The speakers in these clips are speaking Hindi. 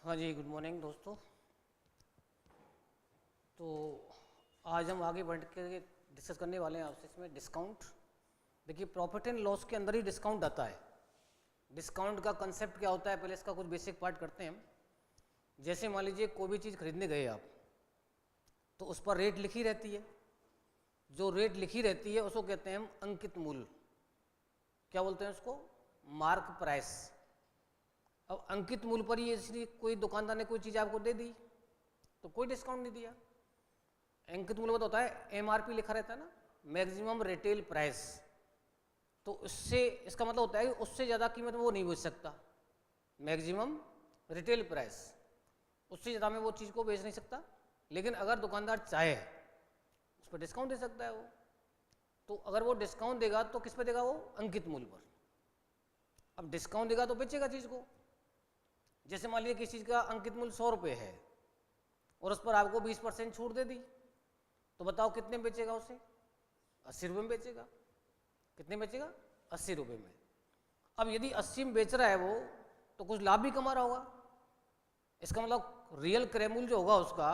हाँ जी, गुड मॉर्निंग दोस्तों। तो आज हम आगे बढ़ के डिस्कस करने वाले हैं आपसे इसमें डिस्काउंट। देखिए, प्रॉफिट एंड लॉस के अंदर ही डिस्काउंट आता है। डिस्काउंट का कंसेप्ट क्या होता है, पहले इसका कुछ बेसिक पार्ट करते हैं हम। जैसे मान लीजिए कोई भी चीज़ खरीदने गए आप, तो उस पर रेट लिखी रहती है। जो रेट लिखी रहती है उसको कहते हैं हम अंकित मूल्य। क्या बोलते हैं उसको? Mark price. अब अंकित मूल्य पर ही इसलिए कोई दुकानदार ने कोई चीज़ आपको दे दी तो कोई डिस्काउंट नहीं दिया। अंकित मूल्य तो होता है एमआरपी लिखा रहता है ना, मैक्सिमम रिटेल प्राइस। तो उससे इसका मतलब होता है कि उससे ज़्यादा कीमत वो नहीं बेच सकता। मैक्सिमम रिटेल प्राइस, उससे ज़्यादा में वो चीज़ को बेच नहीं सकता। लेकिन अगर दुकानदार चाहे उस पर डिस्काउंट दे सकता है वो। तो अगर वो डिस्काउंट देगा तो किस पे देगा? वो अंकित मूल्य पर। अब डिस्काउंट देगा तो बेचेगा चीज़ को। जैसे मान लीजिए किसी चीज़ का अंकित मूल्य 100 रुपये है और उस पर आपको 20% छूट दे दी, तो बताओ कितने में बेचेगा उसे? 80 रुपये में बेचेगा। कितने में बेचेगा? 80 रुपये में। अब यदि 80 में बेच रहा है वो, तो कुछ लाभ भी कमा रहा होगा। इसका मतलब रियल क्रय मूल्य जो होगा उसका,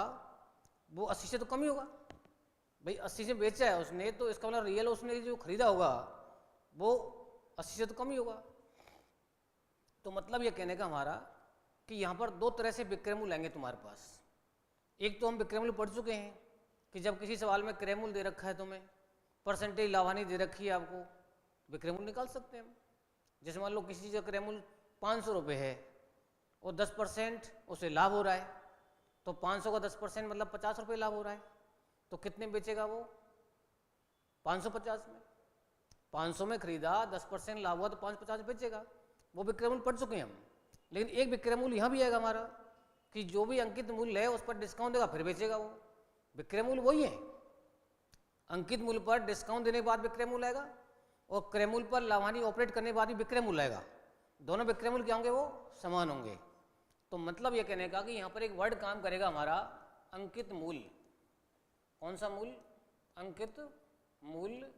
वो 80 से तो कम ही होगा। भाई 80 से बेचा है उसने, तो इसका मतलब रियल उसने जो खरीदा होगा वो 80 से तो कम ही होगा। तो मतलब ये कहने का हमारा कि यहाँ पर दो तरह से विक्रय मूल्य आएंगे तुम्हारे पास। एक तो हम विक्रय मूल्य पढ़ चुके हैं कि जब किसी सवाल में क्रय मूल्य दे रखा है, तुम्हें परसेंटेज लाभानी दे रखी है, आपको विक्रय मूल्य निकाल सकते हैं हम। जैसे मान लो किसी चीज़ का क्रय मूल्य 500 रुपये है और 10% उसे लाभ हो रहा है, तो 500 का 10% मतलब 50 रुपये लाभ हो रहा है। तो कितने में बेचेगा वो? 550 में। 500 में खरीदा, 10% लाभ हुआ तो 550 बेचेगा। वो विक्रय मूल्य पढ़ चुके हैं हम। लेकिन एक विक्रय मूल्य यहाँ भी आएगा हमारा कि जो भी अंकित मूल्य है उस पर डिस्काउंट देगा फिर बेचेगा वो। विक्रय मूल्य वही है। अंकित मूल्य पर डिस्काउंट देने के बाद विक्रय मूल्य आएगा और क्रय मूल्य पर लाभानी ऑपरेट करने के बाद भी विक्रय मूल्य आएगा। दोनों विक्रय मूल्य क्या होंगे? वो समान होंगे। तो मतलब ये कहने का कि यहाँ पर एक वर्ड काम करेगा हमारा, अंकित मूल्य। कौन सा मूल्य? अंकित मूल्य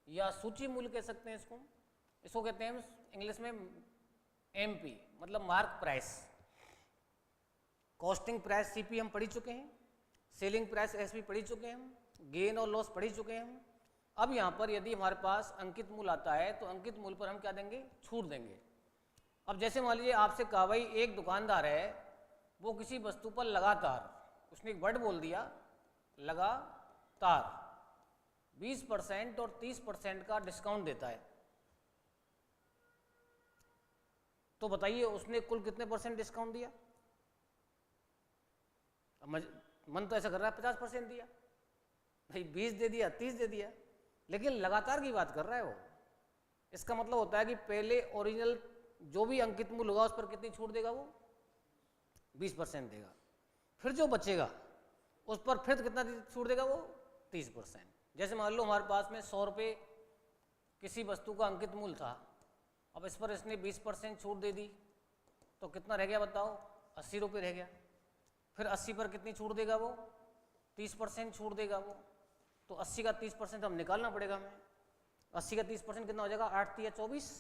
या सूची मूल्य कह सकते हैं इसको। इसको कहते हैं इंग्लिश में एमपी, मतलब mark price. Costing price CP हम पढ़ी चुके हैं, सेलिंग प्राइस एसपी पढ़ी चुके हैं हम, गेन और लॉस पढ़ी चुके हैं हम। अब यहाँ पर यदि हमारे पास अंकित मूल्य आता है तो अंकित मूल्य पर हम क्या देंगे? छूट देंगे। अब जैसे मान लीजिए आपसे कहा भाई एक दुकानदार है, वो किसी वस्तु पर लगातार, उसने एक वर्ड बोल दिया लगातार 20% और 30% का डिस्काउंट देता है। तो बताइए उसने कुल कितने परसेंट डिस्काउंट दिया? अब मन तो ऐसा कर रहा है 50% दिया, भाई 20 दे दिया, 30 दे दिया, लेकिन लगातार की बात कर रहा है वो। इसका मतलब होता है कि पहले ओरिजिनल जो भी अंकित मूल्य होगा उस पर कितनी छूट देगा? वो 20% देगा। फिर जो बचेगा उस पर फिर कितना छूट देगा? वो 30%। जैसे मान लो हमारे पास में 100 रुपये किसी वस्तु का अंकित मूल्य था, अब इस पर इसने 20% छूट दे दी, तो कितना रह गया बताओ? 80 रुपये रह गया। फिर 80 पर कितनी छूट देगा? वो 30% छूट देगा वो। तो 80 का 30% हम निकालना पड़ेगा हमें। 80 का 30% कितना हो जाएगा? 8 तिया 24,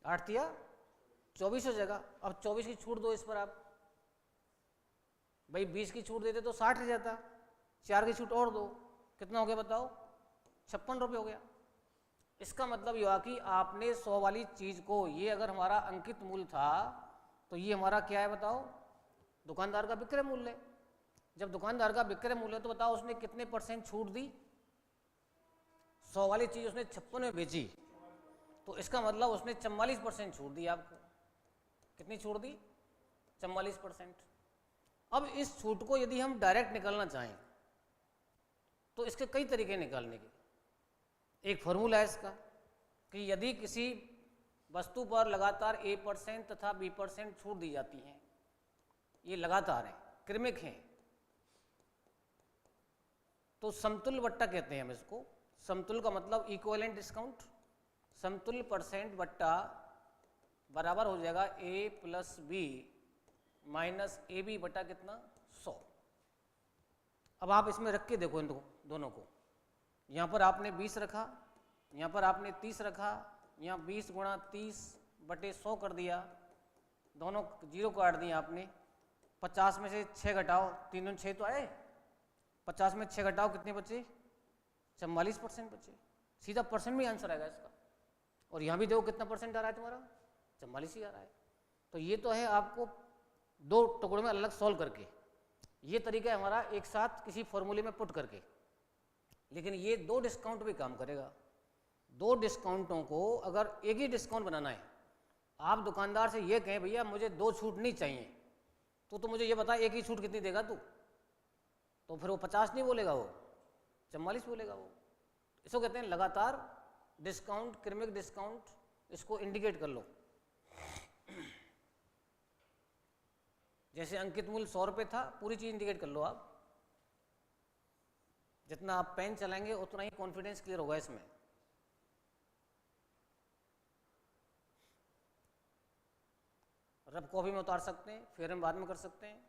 8 तिया 24 हो जाएगा। अब 24 की छूट दो इस पर आप, भाई 20 की छूट देते तो 60 रह जाता, 4 की छूट और दो, कितना हो गया बताओ? 56 रुपये हो गया। इसका मतलब ये हुआ कि आपने 100 वाली चीज़ को, ये अगर हमारा अंकित मूल्य था तो ये हमारा क्या है बताओ? दुकानदार का विक्रय मूल्य है। जब दुकानदार का विक्रय मूल्य है तो बताओ उसने कितने परसेंट छूट दी? 100 वाली चीज़ उसने 56 में बेची, तो इसका मतलब उसने 44% छूट दी आपको। कितनी छूट दी? 44%। अब इस छूट को यदि हम डायरेक्ट निकालना चाहें तो इसके कई तरीके निकालने के। एक फॉर्मूला है इसका कि यदि किसी वस्तु पर लगातार A% तथा B% छूट दी जाती है, ये लगातार है, क्रमिक हैं, तो समतुल्य बट्टा कहते हैं हम इसको। समतुल्य का मतलब इक्विवेलेंट डिस्काउंट। समतुल्य परसेंट बट्टा बराबर हो जाएगा A + B माइनस AB बटा कितना? 100। अब आप इसमें रख के देखो इन दोनों को। यहाँ पर आपने 20 रखा, यहाँ पर आपने 30 रखा, यहाँ 20 × 30 बटे 100 कर दिया, दोनों जीरो काट दिए आपने, 50 में से 6 घटाओ, 3 दूनी 6 तो आए, 50 में 6 घटाओ कितने बचे, 44% बचे। सीधा परसेंट में आंसर आएगा इसका। और यहाँ भी देखो कितना परसेंट आ रहा है तुम्हारा, 44 ही आ रहा है। तो ये तो है आपको दो टुकड़ों में अलग सॉल्व करके, ये तरीका है हमारा एक साथ किसी फॉर्मूले में पुट करके। लेकिन ये दो डिस्काउंट भी काम करेगा। दो डिस्काउंटों को अगर एक ही डिस्काउंट बनाना है, आप दुकानदार से ये कहें भैया मुझे 2 छूट नहीं चाहिए, तो मुझे ये बता एक ही छूट कितनी देगा तू, तो फिर वो 50 नहीं बोलेगा, वो 44 बोलेगा वो। इसको कहते हैं लगातार डिस्काउंट, क्रमिक डिस्काउंट। इसको इंडिकेट कर लो। जैसे अंकित मूल्य 100 रुपये था, पूरी चीज इंडिकेट कर लो आप। जितना आप पेन चलाएंगे उतना ही कॉन्फिडेंस क्लियर होगा इसमें। रब कॉपी में उतार सकते हैं, फिर हम बाद में कर सकते हैं।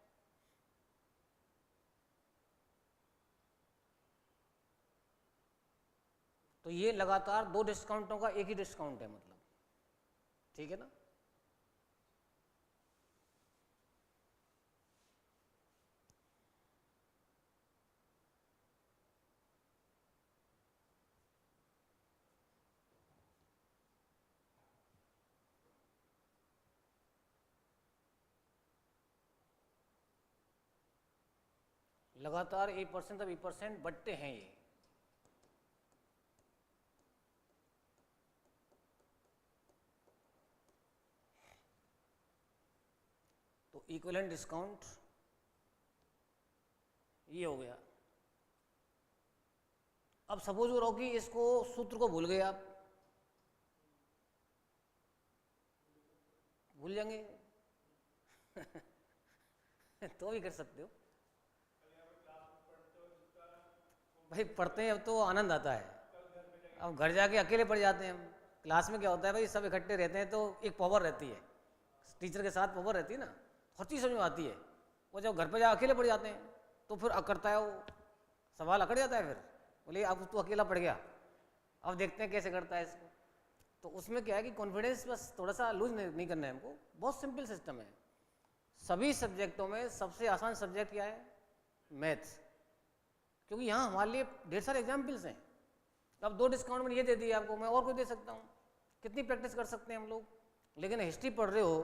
तो ये लगातार दो डिस्काउंटों का एक ही डिस्काउंट है मतलब, ठीक है ना। लगातार 8% तब 8% बढ़ते हैं ये। तो इक्विवेलेंट डिस्काउंट ये हो गया। अब सपोज हो रहा हो कि इसको सूत्र को भूल गए आप, भूल जाएंगे तो भी कर सकते हो भाई, पढ़ते हैं अब तो आनंद आता है। अब घर जाके अकेले पढ़ जाते हैं हम। क्लास में क्या होता है भाई, सब इकट्ठे रहते हैं तो एक पावर रहती है, टीचर के साथ पावर रहती है ना, हर चीज़ समझ में आती है। वो जब घर पे जा अकेले पढ़ जाते हैं तो फिर अकड़ता है, वो सवाल अकड़ जाता है, फिर बोले अब तू अकेला पढ़ गया, अब देखते हैं कैसे करता है इसको। तो उसमें क्या है कि कॉन्फिडेंस बस थोड़ा सा लूज नहीं करना है हमको। बहुत सिंपल सिस्टम है। सभी सब्जेक्टों में सबसे आसान सब्जेक्ट क्या है, मैथ्स, क्योंकि यहाँ हमारे लिए ढेर सारे एग्जाम्पल्स हैं। अब 2 डिस्काउंट में ये दे दिए आपको, मैं और कोई दे सकता हूँ, कितनी प्रैक्टिस कर सकते हैं हम लोग। लेकिन हिस्ट्री पढ़ रहे हो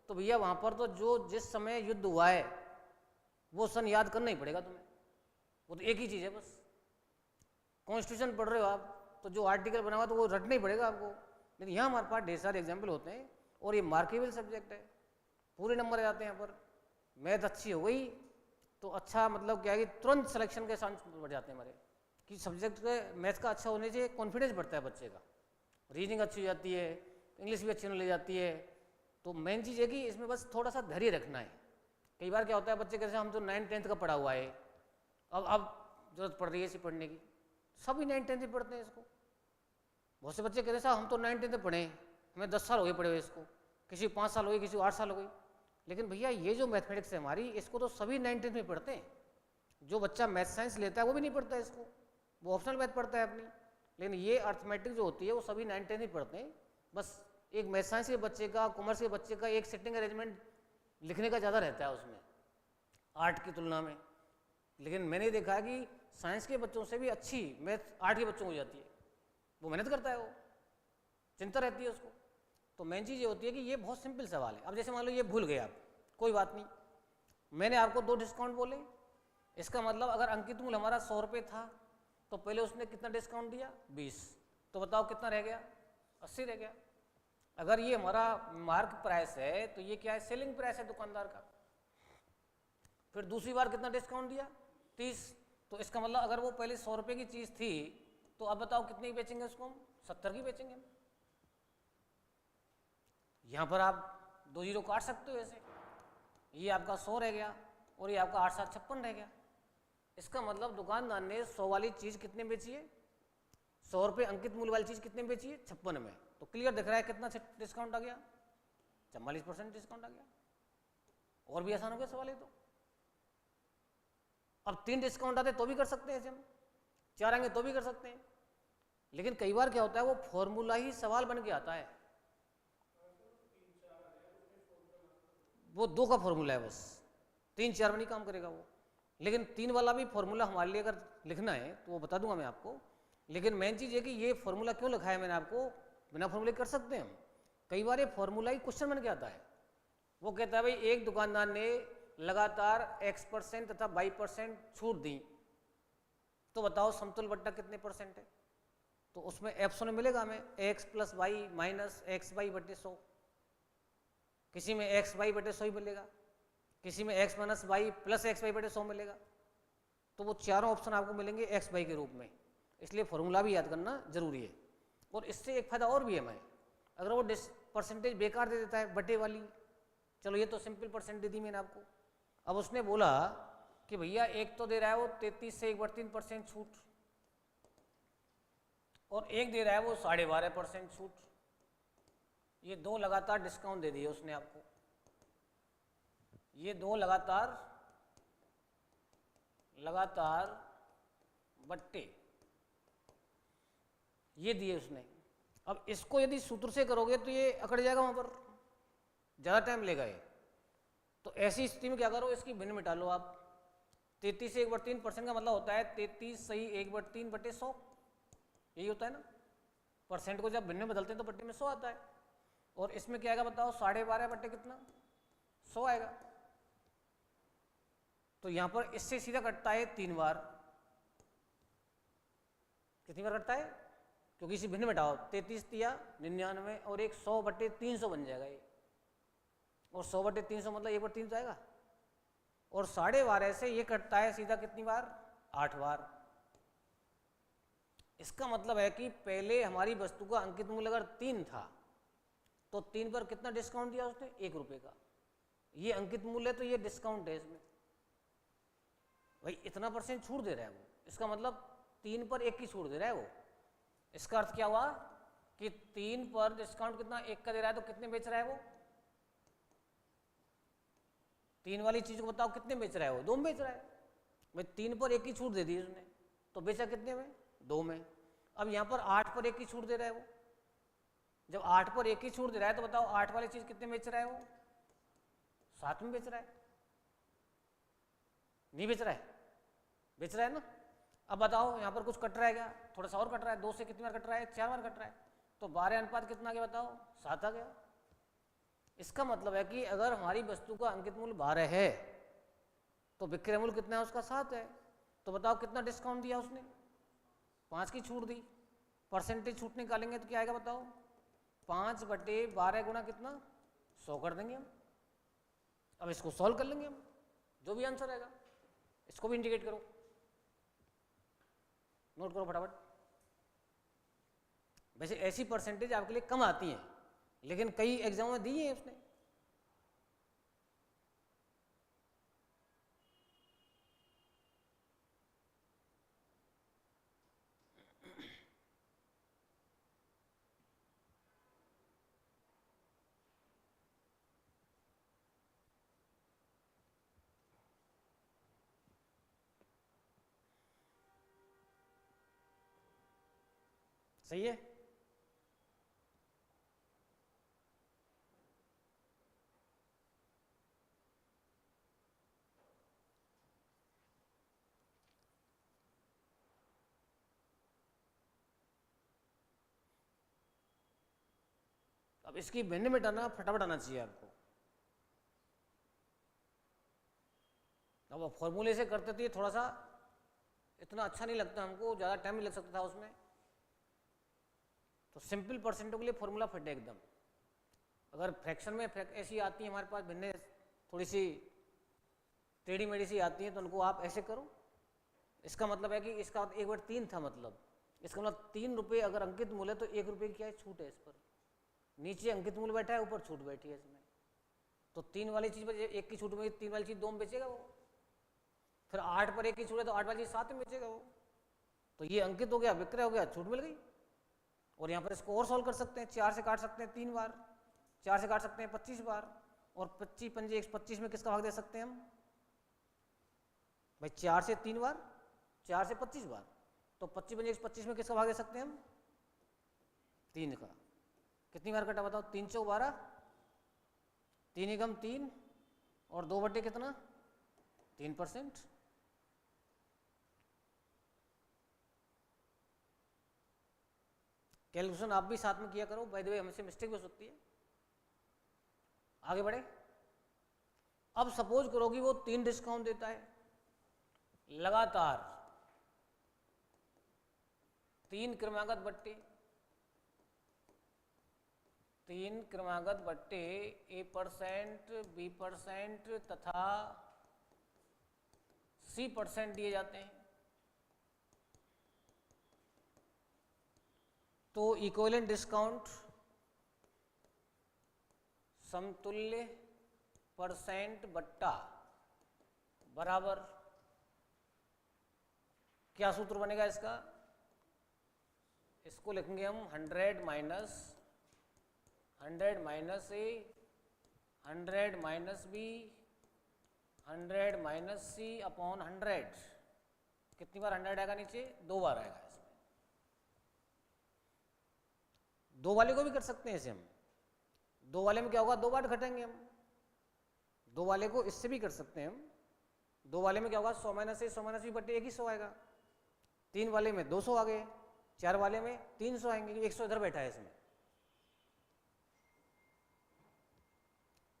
तो भैया वहाँ पर तो जो जिस समय युद्ध हुआ है वो सन याद करना ही पड़ेगा तुम्हें, वो तो एक ही चीज़ है बस। कॉन्स्टिट्यूशन पढ़ रहे हो आप तो जो आर्टिकल बना हुआ तो वो रटना ही पड़ेगा आपको। लेकिन यहाँ हमारे पास ढेर सारे एग्जाम्पल होते हैं और ये मार्केबल सब्जेक्ट है, पूरे नंबर आ जाते हैं यहाँ पर। मैथ अच्छी हो गई तो अच्छा मतलब क्या है कि तुरंत सिलेक्शन के चांस बढ़ जाते हैं हमारे, कि सब्जेक्ट के मैथ का अच्छा होने से कॉन्फिडेंस बढ़ता है बच्चे का, रीजनिंग अच्छी हो जाती है, इंग्लिश भी अच्छी होने लग जाती है। तो मेन चीज़ है कि इसमें बस थोड़ा सा धैर्य रखना है। कई बार क्या होता है बच्चे कैसे, हम तो 9th-10th का पढ़ा हुआ है, अब जरूरत पड़ रही है इसे पढ़ने की, सभी 9th-10th ही पढ़ते हैं इसको। बहुत से बच्चे कहते हैं साहब हम तो 9th-10th पढ़े, हमें 10 साल हो गए पढ़े हुए इसको, किसी को 5 साल हो गए, किसी को 8 साल हो गई। लेकिन भैया ये जो मैथमेटिक्स है हमारी, इसको तो सभी 9th-10th में पढ़ते हैं। जो बच्चा मैथ साइंस लेता है वो भी नहीं पढ़ता है इसको, वो ऑप्शनल मैथ पढ़ता है अपनी। लेकिन ये अर्थमेटिक जो होती है वो सभी 9th-10th ही पढ़ते हैं। बस एक मैथ साइंस के बच्चे का, कॉमर्स के बच्चे का एक सिटिंग अरेंजमेंट लिखने का ज़्यादा रहता है उसमें आर्ट की तुलना में। लेकिन मैंने देखा है कि साइंस के बच्चों से भी अच्छी मैथ आर्ट के बच्चों को हो जाती है। वो मेहनत करता है, वो चिंता रहती है उसको। तो मेन चीज़ ये होती है कि ये बहुत सिंपल सवाल है। अब जैसे मान लो ये भूल गए आप, कोई बात नहीं, मैंने आपको 2 डिस्काउंट बोले, इसका मतलब अगर अंकित मूल्य हमारा 100 रुपये था तो पहले उसने कितना डिस्काउंट दिया, 20, तो बताओ कितना रह गया, 80 रह गया। अगर ये हमारा मार्क प्राइस है तो ये क्या है, सेलिंग प्राइस है दुकानदार का। फिर दूसरी बार कितना डिस्काउंट दिया, 30, तो इसका मतलब अगर वो पहले 100 रुपये की चीज़ थी तो अब बताओ कितने की बेचेंगे उसको हम, 70 की बेचेंगे हम। यहाँ पर आप 2 जीरो काट सकते हो ऐसे, ये आपका 100 रह गया और ये आपका 8-7-56 रह गया। इसका मतलब दुकानदार ने 100 वाली चीज़ कितने बेची है, 100 रुपये अंकित मूल्य वाली चीज़ कितने बेची है, 56 में। तो क्लियर दिख रहा है कितना डिस्काउंट आ गया, 44% डिस्काउंट आ गया। और भी आसान हो गया सवाल ये तो। अब 3 डिस्काउंट आते तो भी कर सकते हैं ऐसे हम, 4 आएंगे तो भी कर सकते हैं। लेकिन कई बार क्या होता है वो फॉर्मूला ही सवाल बन के आता है। वो 2 का फॉर्मूला है बस, 3 4 में नहीं काम करेगा वो। लेकिन 3 वाला भी फॉर्मूला हमारे लिए अगर लिखना है तो वो बता दूंगा मैं आपको। लेकिन मेन चीज़ है कि ये फॉर्मूला क्यों लिखा है मैंने आपको, बिना फॉर्मूले कर सकते हैं हम। कई बार ये फॉर्मूला ही क्वेश्चन बन के आता है। वो कहता है भाई एक दुकानदार ने लगातार X% तथा Y% छूट दी, तो बताओ समतुल बट्टा कितने परसेंट है। तो उसमें ऑप्शन मिलेगा हमें X + Y - XY/100, किसी में XY/100 ही मिलेगा, किसी में X - Y + XY/100 मिलेगा। तो वो चारों ऑप्शन आपको मिलेंगे XY के रूप में, इसलिए फॉर्मूला भी याद करना जरूरी है। और इससे एक फायदा और भी है हमें, अगर वो परसेंटेज बेकार दे देता है बटे वाली, चलो ये तो सिंपल परसेंट दे दी मैंने आपको। अब उसने बोला कि भैया एक तो दे रहा है वो 33 से 1/3% छूट, और एक दे रहा है वो 12.5% छूट। ये 2 लगातार डिस्काउंट दे दिए उसने आपको, ये 2 लगातार बट्टे ये दिए उसने। अब इसको यदि सूत्र से करोगे तो ये अकड़ जाएगा, वहां पर ज़्यादा टाइम लेगा ये। तो ऐसी स्थिति में क्या करो, इसकी भिन्न मिटा लो आप। 33 से 1/3% का मतलब होता है 33 सही 1/3/100, यही होता है ना। परसेंट को जब भिन्न में बदलते हैं तो बट्टे में 100 आता है। और इसमें क्या आएगा बताओ, 12.5 बट्टे कितना, 100 आएगा। तो यहां पर इससे सीधा कटता है 3 बार। कितनी बार कटता है, क्योंकि इसी भिन्न मिटाओ, 33 तिया 99 और एक 100/300 बन जाएगा ये। और 100/300 मतलब 1/3 आएगा। और 12.5 से ये कटता है सीधा कितनी बार, 8 बार। इसका मतलब है कि पहले हमारी वस्तु का अंकित मूल्य अगर 3 था तो 3 पर कितना डिस्काउंट दिया उसने, 1 रुपये का। ये अंकित मूल्य तो ये डिस्काउंट है इसमें, भाई इतना % छूट दे रहा है वो। इसका मतलब 3 पर 1 की छूट दे रहा है वो। इसका अर्थ क्या हुआ कि 3 पर डिस्काउंट कितना, 1 का दे रहा है, तो कितने बेच रहा है वो, 3 वाली चीज को बताओ कितने बेच रहा है वो, 2 में बेच रहा है। भाई 3 पर 1 की छूट दे दी उसने, तो बेचा कितने में, 2 में। अब यहाँ पर 8 पर 1 की छूट दे रहा है वो। जब 8 पर 1 की छूट दे रहा है तो बताओ 8 वाली चीज कितने बेच रहा है वो, 7 में बेच रहा है, नहीं बेच रहा है, बेच रहा है ना। अब बताओ यहाँ पर कुछ कट रहा है क्या, थोड़ा सा और कट रहा है, 2 से कितनी बार कट रहा है, 4 बार कट रहा है। तो 12 अनुपात कितना आ गया बताओ, 7 आ गया। इसका मतलब है कि अगर हमारी वस्तु का अंकित मूल्य 12 है तो विक्रय मूल्य कितना है उसका, 7 है। तो बताओ कितना डिस्काउंट दिया उसने, 5 की छूट दी। परसेंटेज छूट निकालेंगे तो क्या आएगा बताओ, 5/12 गुना कितना, 100 कर देंगे हम। अब इसको सॉल्व कर लेंगे हम, जो भी आंसर आएगा। इसको भी इंडिकेट करो, नोट करो फटाफट। वैसे ऐसी परसेंटेज आपके लिए कम आती हैं, लेकिन कई एग्जामों में दी है उसने। सही है। अब इसकी भिन्न मिटाना फटाफट आना चाहिए आपको। अब फॉर्मूले से करते थे थोड़ा सा इतना अच्छा नहीं लगता हमको, ज़्यादा टाइम नहीं लग सकता था उसमें। तो सिंपल परसेंटों के लिए फॉर्मूला फिट है एकदम। अगर फ्रैक्शन में ऐसी आती है हमारे पास भिन्न थोड़ी सी टेढ़ी मेढ़ी सी आती है तो उनको आप ऐसे करो। इसका मतलब है कि इसका 1/3 था, मतलब इसका मतलब 3 रुपये अगर अंकित मूल्य तो 1 रुपये की क्या है, छूट है इस पर। नीचे अंकित मूल्य बैठा है, ऊपर छूट बैठी है इसमें। तो 3 वाली चीज़ पर 1 की छूट में 3 वाली चीज़ 2 में बेचेगा वो। फिर 8 पर 1 की छूट है तो 8 वाली चीज़ 7 में बेचेगा वो। तो ये अंकित हो गया, विक्रय हो गया, छूट मिल गई। और यहाँ पर इसको और सॉल्व कर सकते हैं, 4 से काट सकते हैं 3 बार, 4 से काट सकते हैं 25 बार, और 25 पंजे 125 में किसका भाग दे सकते हैं हम भाई, 4 से 3 बार, 4 से 25 बार। तो 25 पंजे 125 में किसका भाग दे सकते हैं हम, 3 का। कितनी बार कटा बताओ, 3 चौक 12, 3 एकम 3, और 2 बटे कितना 3%। कैलकुलेशन आप भी साथ में किया करो, बाय द वे हमसे मिस्टेक भी हो सकती है। आगे बढ़े। अब सपोज करो कि वो 3 डिस्काउंट देता है लगातार, 3 क्रमागत बट्टे, 3 क्रमागत बट्टे A% B% तथा C% दिए जाते हैं। तो इक्विवेलेंट डिस्काउंट समतुल्य परसेंट बट्टा बराबर, क्या सूत्र बनेगा इसका, इसको लिखेंगे हम 100 minus A, 100 minus B, 100 minus C upon 100। कितनी बार 100 आएगा नीचे, 2 बार आएगा। इसमें 2 वाले को भी कर सकते हैं इसे हम। 2 वाले में क्या होगा, 2 बार घटाएंगे हम। 2 वाले को इससे भी कर सकते हैं हम। 2 वाले में क्या होगा, 100 माइनस A 100 माइनस B बटे 100 आएगा। 3 वाले में 200 आ गए, 4 वाले में 300 आएंगे, 100 इधर बैठा है इसमें।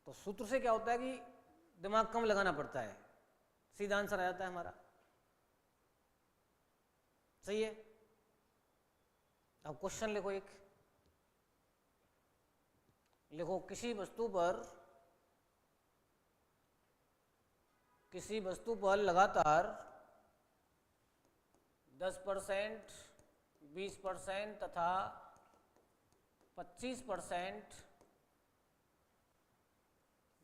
तो सूत्र से क्या होता है कि दिमाग कम लगाना पड़ता है, सीधा आंसर आ जाता है हमारा। सही है। अब क्वेश्चन लिखो एक, लिखो किसी वस्तु पर लगातार 10%, 20% तथा 25%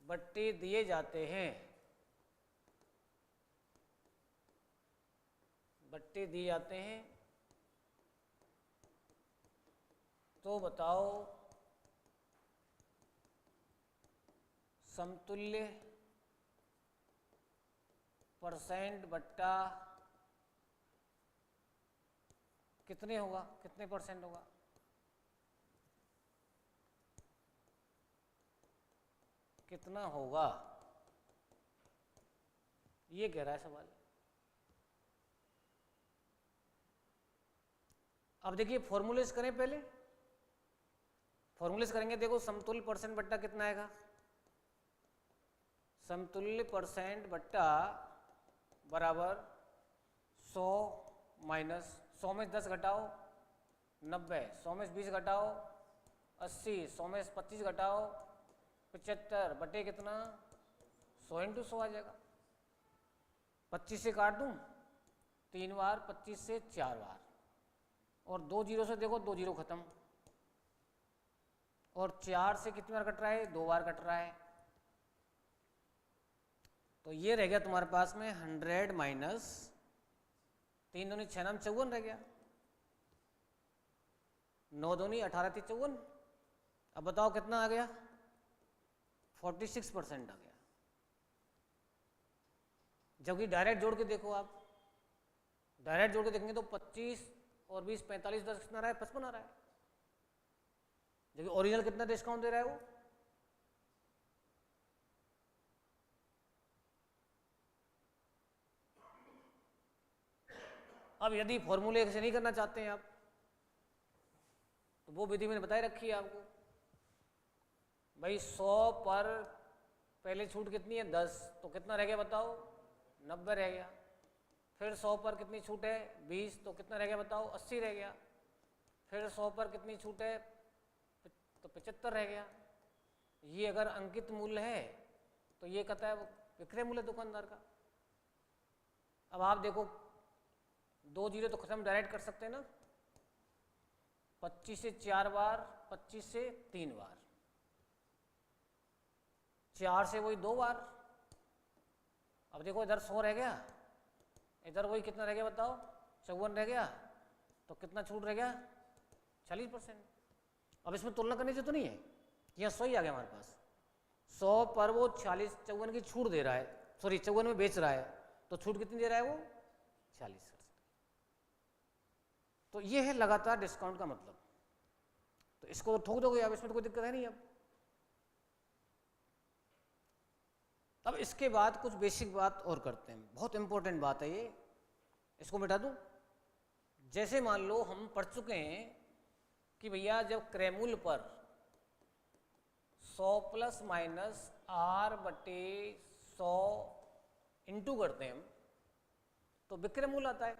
बट्टे दिए जाते हैं, बट्टे दिए जाते हैं। तो बताओ समतुल्य परसेंट बट्टा कितने होगा, कितने परसेंट होगा। कितना होगा, ये कह रहा है सवाल। अब देखिए फॉर्मूलेस करें, पहले फॉर्मूलेस करेंगे। देखो समतुल्य परसेंट बट्टा कितना आएगा, समतुल्य परसेंट बट्टा बराबर 100 माइनस 100 में 10 घटाओ 90, 100 में 20 घटाओ 80, 100 में 25 घटाओ 75 बटे कितना 100 इंटू 100 आ जाएगा। 25 से काट दूं 3 बार, 25 से 4 बार, और 2 जीरो से देखो 2 जीरो खत्म, और 4 से कितनी बार कट रहा है, 2 बार कट रहा है। तो ये रह गया तुम्हारे पास में 100 माइनस 3 दूनी 6 नाम 54 रह गया, 9 दूनी 18 थी 54। अब बताओ कितना आ गया, 46% आ गया। जबकि डायरेक्ट जोड़ के देखो, आप डायरेक्ट जोड़ के देखेंगे तो 25 और 20 45 10 कितना रहा है, 55 आ रहा है। जबकि ओरिजिनल कितना डिस्काउंट दे रहा है वो, अब यदि फॉर्मूले से नहीं करना चाहते हैं आप, तो वो विधि मैंने बताई रखी है आपको। भाई 100 पर पहले छूट कितनी है 10, तो कितना रह गया बताओ 90 रह गया। फिर 100 पर कितनी छूट है 20, तो कितना रह गया बताओ 80 रह गया। फिर 100 पर कितनी छूट है तो 75 रह गया। ये अगर अंकित मूल्य है तो ये कहता है विक्रय मूल्य दुकानदार का। अब आप देखो 2 जीरो तो खत्म डायरेक्ट कर सकते हैं ना, 25 से 4 बार, 25 से 3 बार, 4 से वही 2 बार। अब देखो इधर 100 रह गया, इधर वही कितना रह गया बताओ 54 रह गया, तो कितना छूट रह गया 40%। अब इसमें तुलना करने से तो नहीं है, यहाँ 100 ही आ गया हमारे पास। 100 पर वो 54 की छूट दे रहा है, सॉरी 54 में बेच रहा है, तो छूट कितनी दे रहा है वो 40%। तो ये है लगातार डिस्काउंट का मतलब। तो इसको तो ठोक दोगे, अब इसमें तो कोई दिक्कत है नहीं। अब अब इसके बाद कुछ बेसिक बात और करते हैं, बहुत इंपॉर्टेंट बात है ये, इसको मिटा दूं। जैसे मान लो हम पढ़ चुके हैं कि भैया जब क्रैमूल पर 100 प्लस माइनस आर बटे 100 इंटू करते हैं हम, तो विक्रयमूल आता है।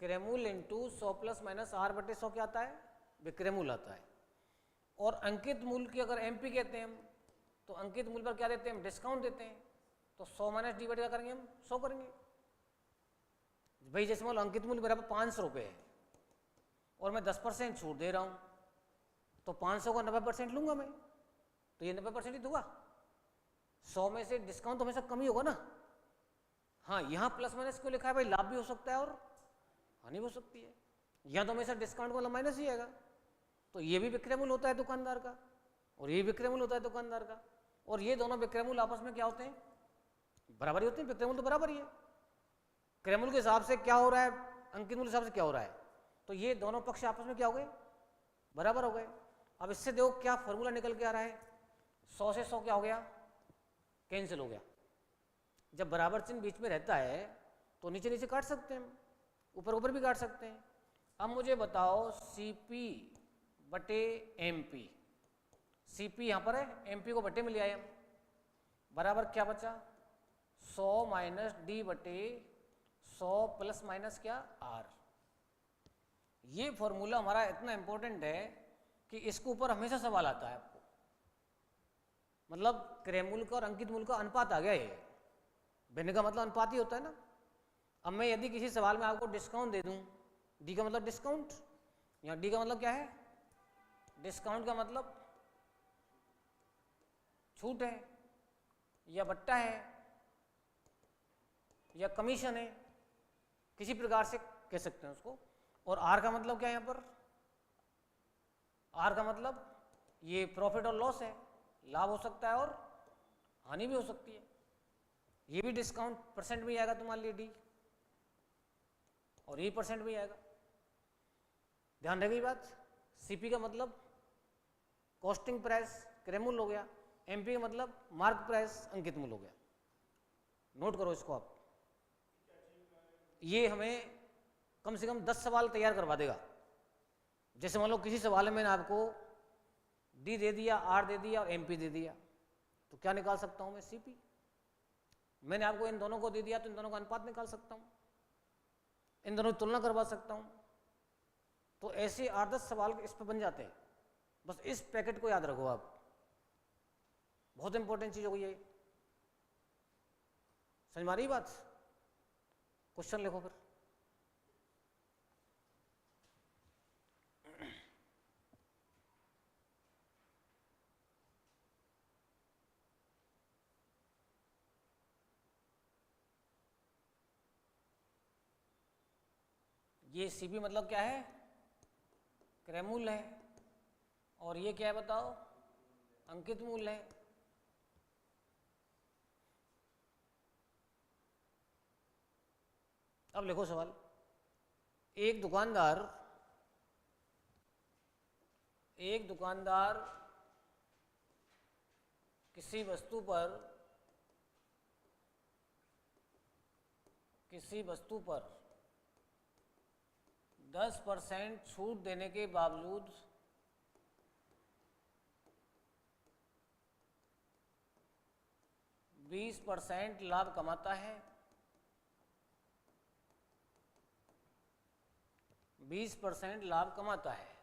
क्रैमूल इंटू 100 प्लस माइनस आर बटे 100 क्या आता है? विक्रयमूल आता है। और अंकित मूल की अगर एमपी कहते हैं हम, तो अंकित मूल पर क्या देते हैं हम? डिस्काउंट देते हैं। तो 100 माइनस डी बटे क्या करेंगे हम? 100 करेंगे। भाई जैसे मान लो अंकित मूल्य बराबर 500 रुपये है और मैं 10% छूट दे रहा हूँ, तो 500 का 90% लूंगा मैं, तो ये 90% ही दूंगा। 100 में से डिस्काउंट तो हमेशा कम ही होगा ना। हाँ, यहाँ प्लस माइनस क्यों लिखा है भाई? लाभ भी हो सकता है और हानि हो सकती है। यहाँ तो हमेशा डिस्काउंट का माइनस ही आएगा, तो ये भी विक्रय मूल्य होता है दुकानदार का और ये विक्रय मूल्य होता है दुकानदार का, और ये दोनों विक्रय मूल्य आपस में क्या होते हैं? बराबर ही होते हैं। विक्रय मूल्य तो बराबर ही है। क्रय मूल्य के हिसाब से क्या हो रहा है, अंकित मूल्य के हिसाब से क्या हो रहा है, तो ये दोनों पक्ष आपस में क्या हो गए? बराबर हो गए। अब इससे देखो क्या फॉर्मूला निकल के आ रहा है, 100 से 100 क्या हो गया? कैंसिल हो गया। जब बराबर चिन्ह बीच में रहता है तो नीचे नीचे काट सकते हैं हम, ऊपर ऊपर भी काट सकते हैं। अब मुझे बताओ सीपी बटे एमपी, सीपी यहाँ पर है, एमपी को बटे में ले आए हम, बराबर क्या बचा? 100 माइनस डी बटे 100 प्लस माइनस क्या? आर। ये फॉर्मूला हमारा इतना इंपॉर्टेंट है कि इसके ऊपर हमेशा सवाल आता है आपको। मतलब क्रय मूल्य का और अंकित मूल्य का अनुपात आ गया ये। भिन्न का मतलब अनुपात ही होता है ना। अब मैं यदि किसी सवाल में आपको डिस्काउंट दे दूं, डी का मतलब डिस्काउंट, यहाँ डी का मतलब क्या है? डिस्काउंट का मतलब छूट है या बट्टा है या कमीशन है, किसी प्रकार से कह सकते हैं उसको। और आर का मतलब क्या है? यहाँ पर आर का मतलब ये प्रॉफिट और लॉस है, लाभ हो सकता है और हानि भी हो सकती है। ये भी डिस्काउंट परसेंट में आएगा तुम्हारे लिए डी, और ये परसेंट में आएगा। ध्यान रखेगी बात। सीपी का मतलब कॉस्टिंग प्राइस क्रय मूल्य हो गया, एमपी का मतलब मार्क प्राइस अंकित मूल्य हो गया। नोट करो इसको आप। ये हमें कम से कम 10 सवाल तैयार करवा देगा। जैसे मान लो किसी सवाल में मैंने आपको डी दे दिया, आर दे दिया और एमपी दे दिया, तो क्या निकाल सकता हूं मैं? सीपी। मैंने आपको इन दोनों को दे दिया तो इन दोनों का अनुपात निकाल सकता हूं, इन दोनों की तुलना करवा सकता हूं। तो ऐसे 8-10 सवाल इस पर बन जाते हैं। बस इस पैकेट को याद रखो आप, बहुत इंपॉर्टेंट चीज हो गई है। समझ में आ रही बात? क्वेश्चन लिखो फिर। ये सीपी मतलब क्या है? क्रय मूल्य है। और ये क्या है बताओ? अंकित मूल्य है। अब लिखो सवाल। एक दुकानदार किसी वस्तु पर 10% छूट देने के बावजूद %20 लाभ कमाता है। 20% लाभ कमाता है।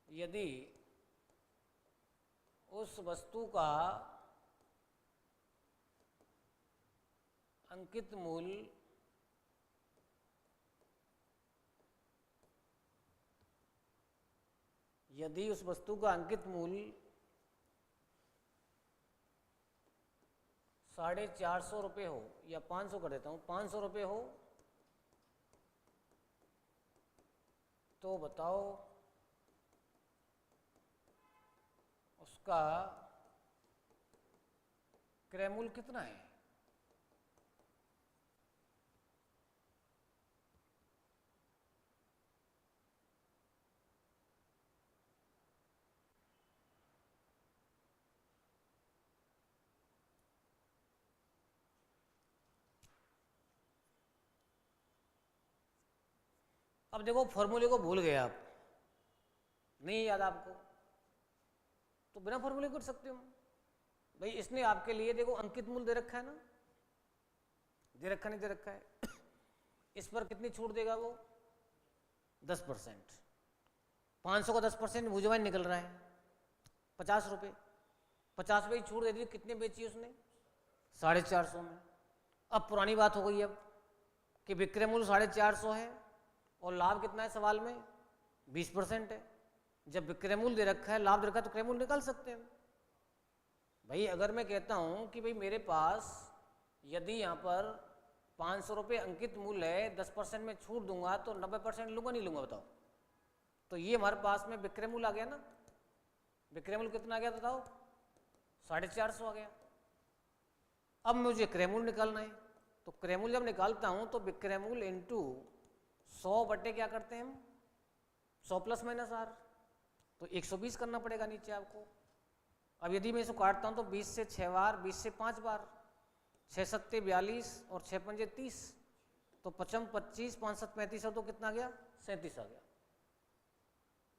यदि उस वस्तु का अंकित मूल्य ₹450 हो, या 500 कर देता हूँ, 500 रुपये हो, तो बताओ उसका क्रय मूल्य कितना है? अब देखो फॉर्मूले को भूल गए आप, नहीं याद आपको, तो बिना फॉर्मूले कर सकते हो भाई। इसने आपके लिए देखो अंकित मूल्य दे रखा है ना, दे रखा नहीं दे रखा है इस पर कितनी छूट देगा वो 10%। 500 का 10% भुजवाइन निकल रहा है 50 रुपये, 50 रुपये की छूट दे दी, कितने बेची उसने 450 में। अब पुरानी बात हो गई अब कि विक्रय मूल्य 450 है और लाभ कितना है सवाल में 20% है। जब विक्रय मूल्य दे रखा है, लाभ दे रखा है, तो क्रय मूल्य निकाल सकते हैं भाई। अगर मैं कहता हूं कि भाई मेरे पास यदि यहाँ पर 500 रुपये अंकित मूल्य है, 10% में छूट दूंगा तो 90% लूंगा नहीं लूंगा बताओ। तो ये हमारे पास में विक्रय मूल्य आ गया ना, विक्रय मूल्य कितना आ गया बताओ 450 आ गया। अब मुझे क्रय मूल्य निकालना है, तो क्रय मूल्य जब निकालता हूं तो विक्रय मूल्य इंटू 100 बटे क्या करते हैं हम 100 प्लस माइनस आर, तो 120 करना पड़ेगा नीचे आपको। अब यदि मैं इसको काटता हूं तो 20 से 6 बार, 20 से 5 बार, 6 सत्ते 42 और 6 पंजे 30, तो 55 25 5 7 35 तो कितना गया 37 आ गया।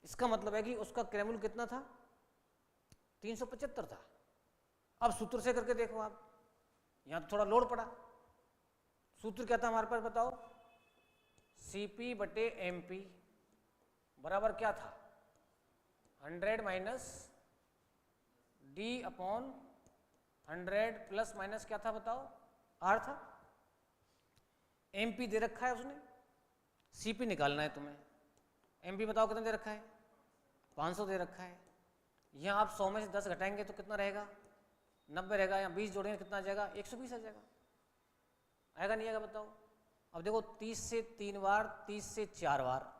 इसका मतलब है कि उसका क्रय मूल्य कितना था 375 था। अब सूत्र से करके देखो आप, यहां तो थोड़ा लोड पड़ा। सूत्र क्या था हमारे पास बताओ, सीपी बटे एमपी बराबर क्या था 100 minus D upon 100 plus minus क्या था बताओ आर था। एमपी दे रखा है उसने, सीपी निकालना है तुम्हें। एमपी बताओ कितना दे रखा है 500 दे रखा है। यहाँ आप 100 में से 10 घटाएंगे तो कितना रहेगा 90 रहेगा, यहाँ 20 जोड़ेंगे कितना आ जाएगा 120 आ जाएगा। आएगा नहीं आएगा बताओ। अब देखो 30 से 3 बार, 30 से 4 बार,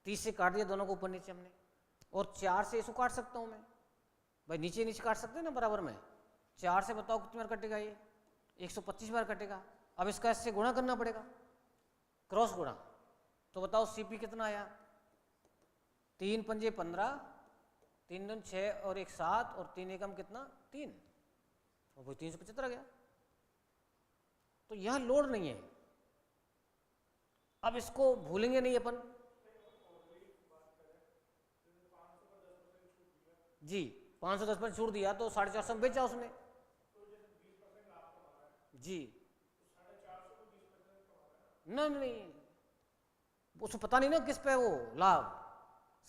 30 से काट दिया दोनों को ऊपर नीचे हमने, और 4 से इसको काट सकता हूँ मैं भाई, नीचे नीचे काट सकते हैं ना बराबर में। 4 से बताओ कितनी बार कटेगा ये 125 बार कटेगा। अब इसका इससे गुणा करना पड़ेगा, क्रॉस गुणा। तो बताओ सीपी कितना आया 3 पंजे 15, 3 दून 6 और 1 7 और 3 एकम कितना 3, और वो 375 आ गया। तो यहां लोड नहीं है। अब इसको भूलेंगे नहीं अपन जी, 510% छूट दिया तो 450 में बेचा उसने जी। नहीं उसको पता नहीं ना किस पे वो लाभ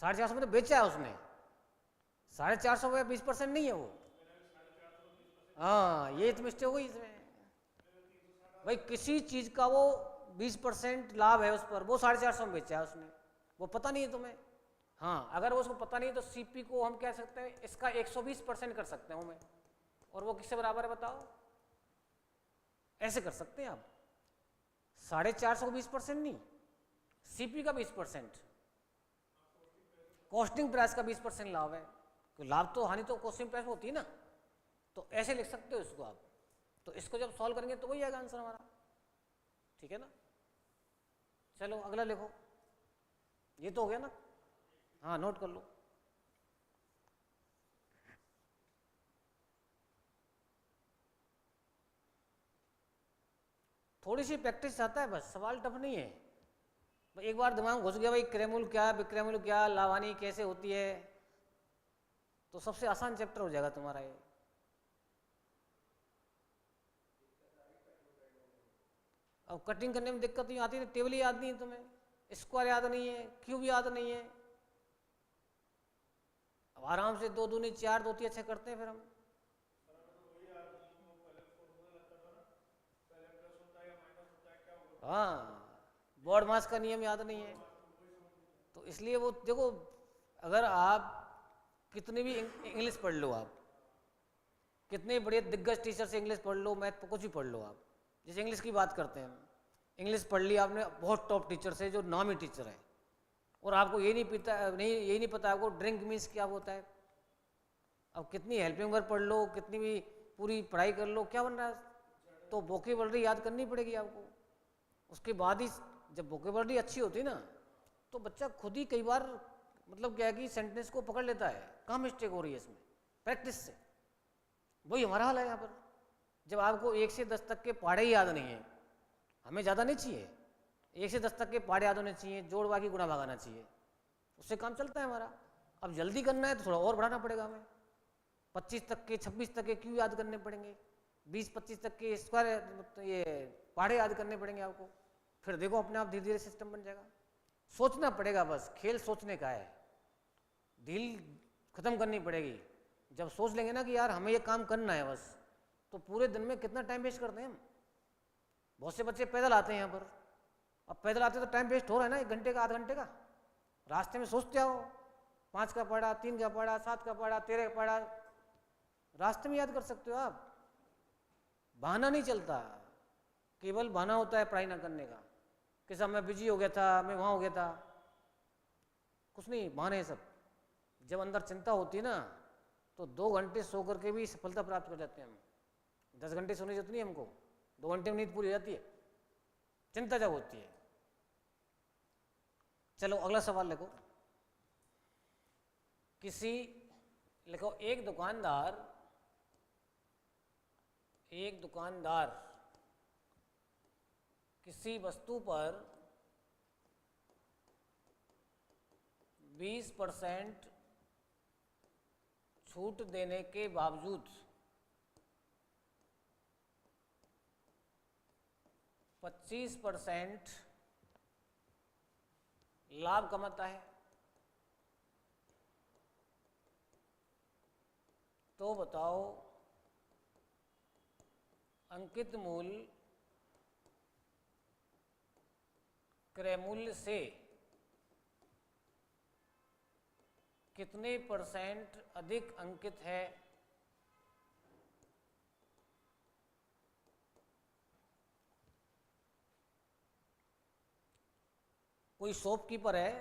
450 में तो बेचा है उसने, 450 पे 20% नहीं है वो। हाँ ये तो मिस्टेक हो गई इसमें भाई, किसी चीज का वो 20% लाभ है उस पर, वो 450 में बेचा है उसने, वो पता नहीं है तुम्हें। हाँ अगर वो उसको पता नहीं है तो सीपी को हम कह सकते हैं इसका 120% कर सकते हैं मैं, और वो किससे बराबर है बताओ, ऐसे कर सकते हैं आप 450 को 20% नहीं, सीपी का 20%, कॉस्टिंग प्राइस का 20% लाभ है। तो लाभ तो हानि तो कॉस्टिंग प्राइस में होती है ना, तो ऐसे लिख सकते हो इसको आप। तो इसको जब सॉल्व करेंगे तो वही आएगा आंसर हमारा, ठीक है ना। चलो अगला लिखो, ये तो हो गया ना, हाँ नोट कर लो। थोड़ी सी प्रैक्टिस चाहता है बस, सवाल टफ नहीं है। एक बार दिमाग घुस गया भाई क्रय मूल्य क्या, विक्रय मूल्य क्या, लाभ हानि कैसे होती है, तो सबसे आसान चैप्टर हो जाएगा तुम्हारा ये। अब कटिंग करने में दिक्कत नहीं आती है, टेबल याद नहीं है तुम्हें, स्क्वायर याद नहीं है, क्यूब याद नहीं है। अब आराम से 2 दूनी 4, 2 3 अच्छे करते हैं फिर हम। हाँ बोर्ड मास का नियम याद नहीं है, तो इसलिए वो देखो, अगर आप कितनी भी इंग्लिश पढ़ लो, आप कितने बड़े दिग्गज टीचर से इंग्लिश पढ़ लो, मैथ कुछ भी पढ़ लो आप, जैसे इंग्लिश की बात करते हैं, इंग्लिश पढ़ लिया आपने बहुत टॉप टीचर से जो नामी टीचर है, और आपको यही नहीं पता आपको ड्रिंक मीन्स क्या होता है। अब कितनी हेल्पिंग वर्ब पढ़ लो, कितनी भी पूरी पढ़ाई कर लो, क्या बन रहा है, तो वोकेबलरी याद करनी पड़ेगी आपको। उसके बाद ही जब वोकेबलरी अच्छी होती ना, तो बच्चा खुद ही कई बार मतलब क्या है कि सेंटेंस को पकड़ लेता है, कहाँ मिस्टेक हो रही है इसमें, प्रैक्टिस से। वही हमारा हाल है यहाँ पर, जब आपको 1 से 10 तक के पढ़े ही याद नहीं है, हमें ज़्यादा नहीं चाहिए, 1 से 10 तक के पहाड़ याद होने चाहिए, जोड़ बाकी गुणा भाग आना चाहिए, उससे काम चलता है हमारा। अब जल्दी करना है तो थोड़ा और बढ़ाना पड़ेगा हमें, 25 तक के 26 तक के क्यों याद करने पड़ेंगे, 20-25 तक के स्क्वायर ये पहाड़े याद करने पड़ेंगे आपको। फिर देखो अपने आप धीरे धीरे सिस्टम बन जाएगा। सोचना पड़ेगा, बस खेल सोचने का है, ढील खत्म करनी पड़ेगी। जब सोच लेंगे ना कि यार हमें ये काम करना है बस, तो पूरे दिन में कितना टाइम वेस्ट करते हैं हम। बहुत से बच्चे पैदल आते हैं यहाँ पर, अब पैदल आते तो टाइम वेस्ट हो रहा है ना, 1 घंटे का, आध घंटे का। रास्ते में सोचते आओ, 5 का पढ़ा, 3 का पढ़ा, 7 का पढ़ा, 13 का पढ़ा, रास्ते में याद कर सकते हो आप। बहाना नहीं चलता, केवल बहाना होता है पढ़ाई ना करने का, कि साहब मैं बिजी हो गया था, मैं वहाँ हो गया था, कुछ नहीं, बहाने सब। जब अंदर चिंता होती है ना, तो 2 घंटे सो करके भी सफलता प्राप्त कर जाते हैं हम। 10 घंटे सोने की जरूरत नहीं हमको, 2 घंटे में नींद पूरी हो जाती है, चिंता जब होती है। चलो अगला सवाल लिखो। लिखो एक दुकानदार किसी वस्तु पर 20% छूट देने के बावजूद 25% लाभ कमाता है, तो बताओ अंकित मूल्य क्रय मूल्य से कितने % अधिक अंकित है। कोई शॉपकीपर है,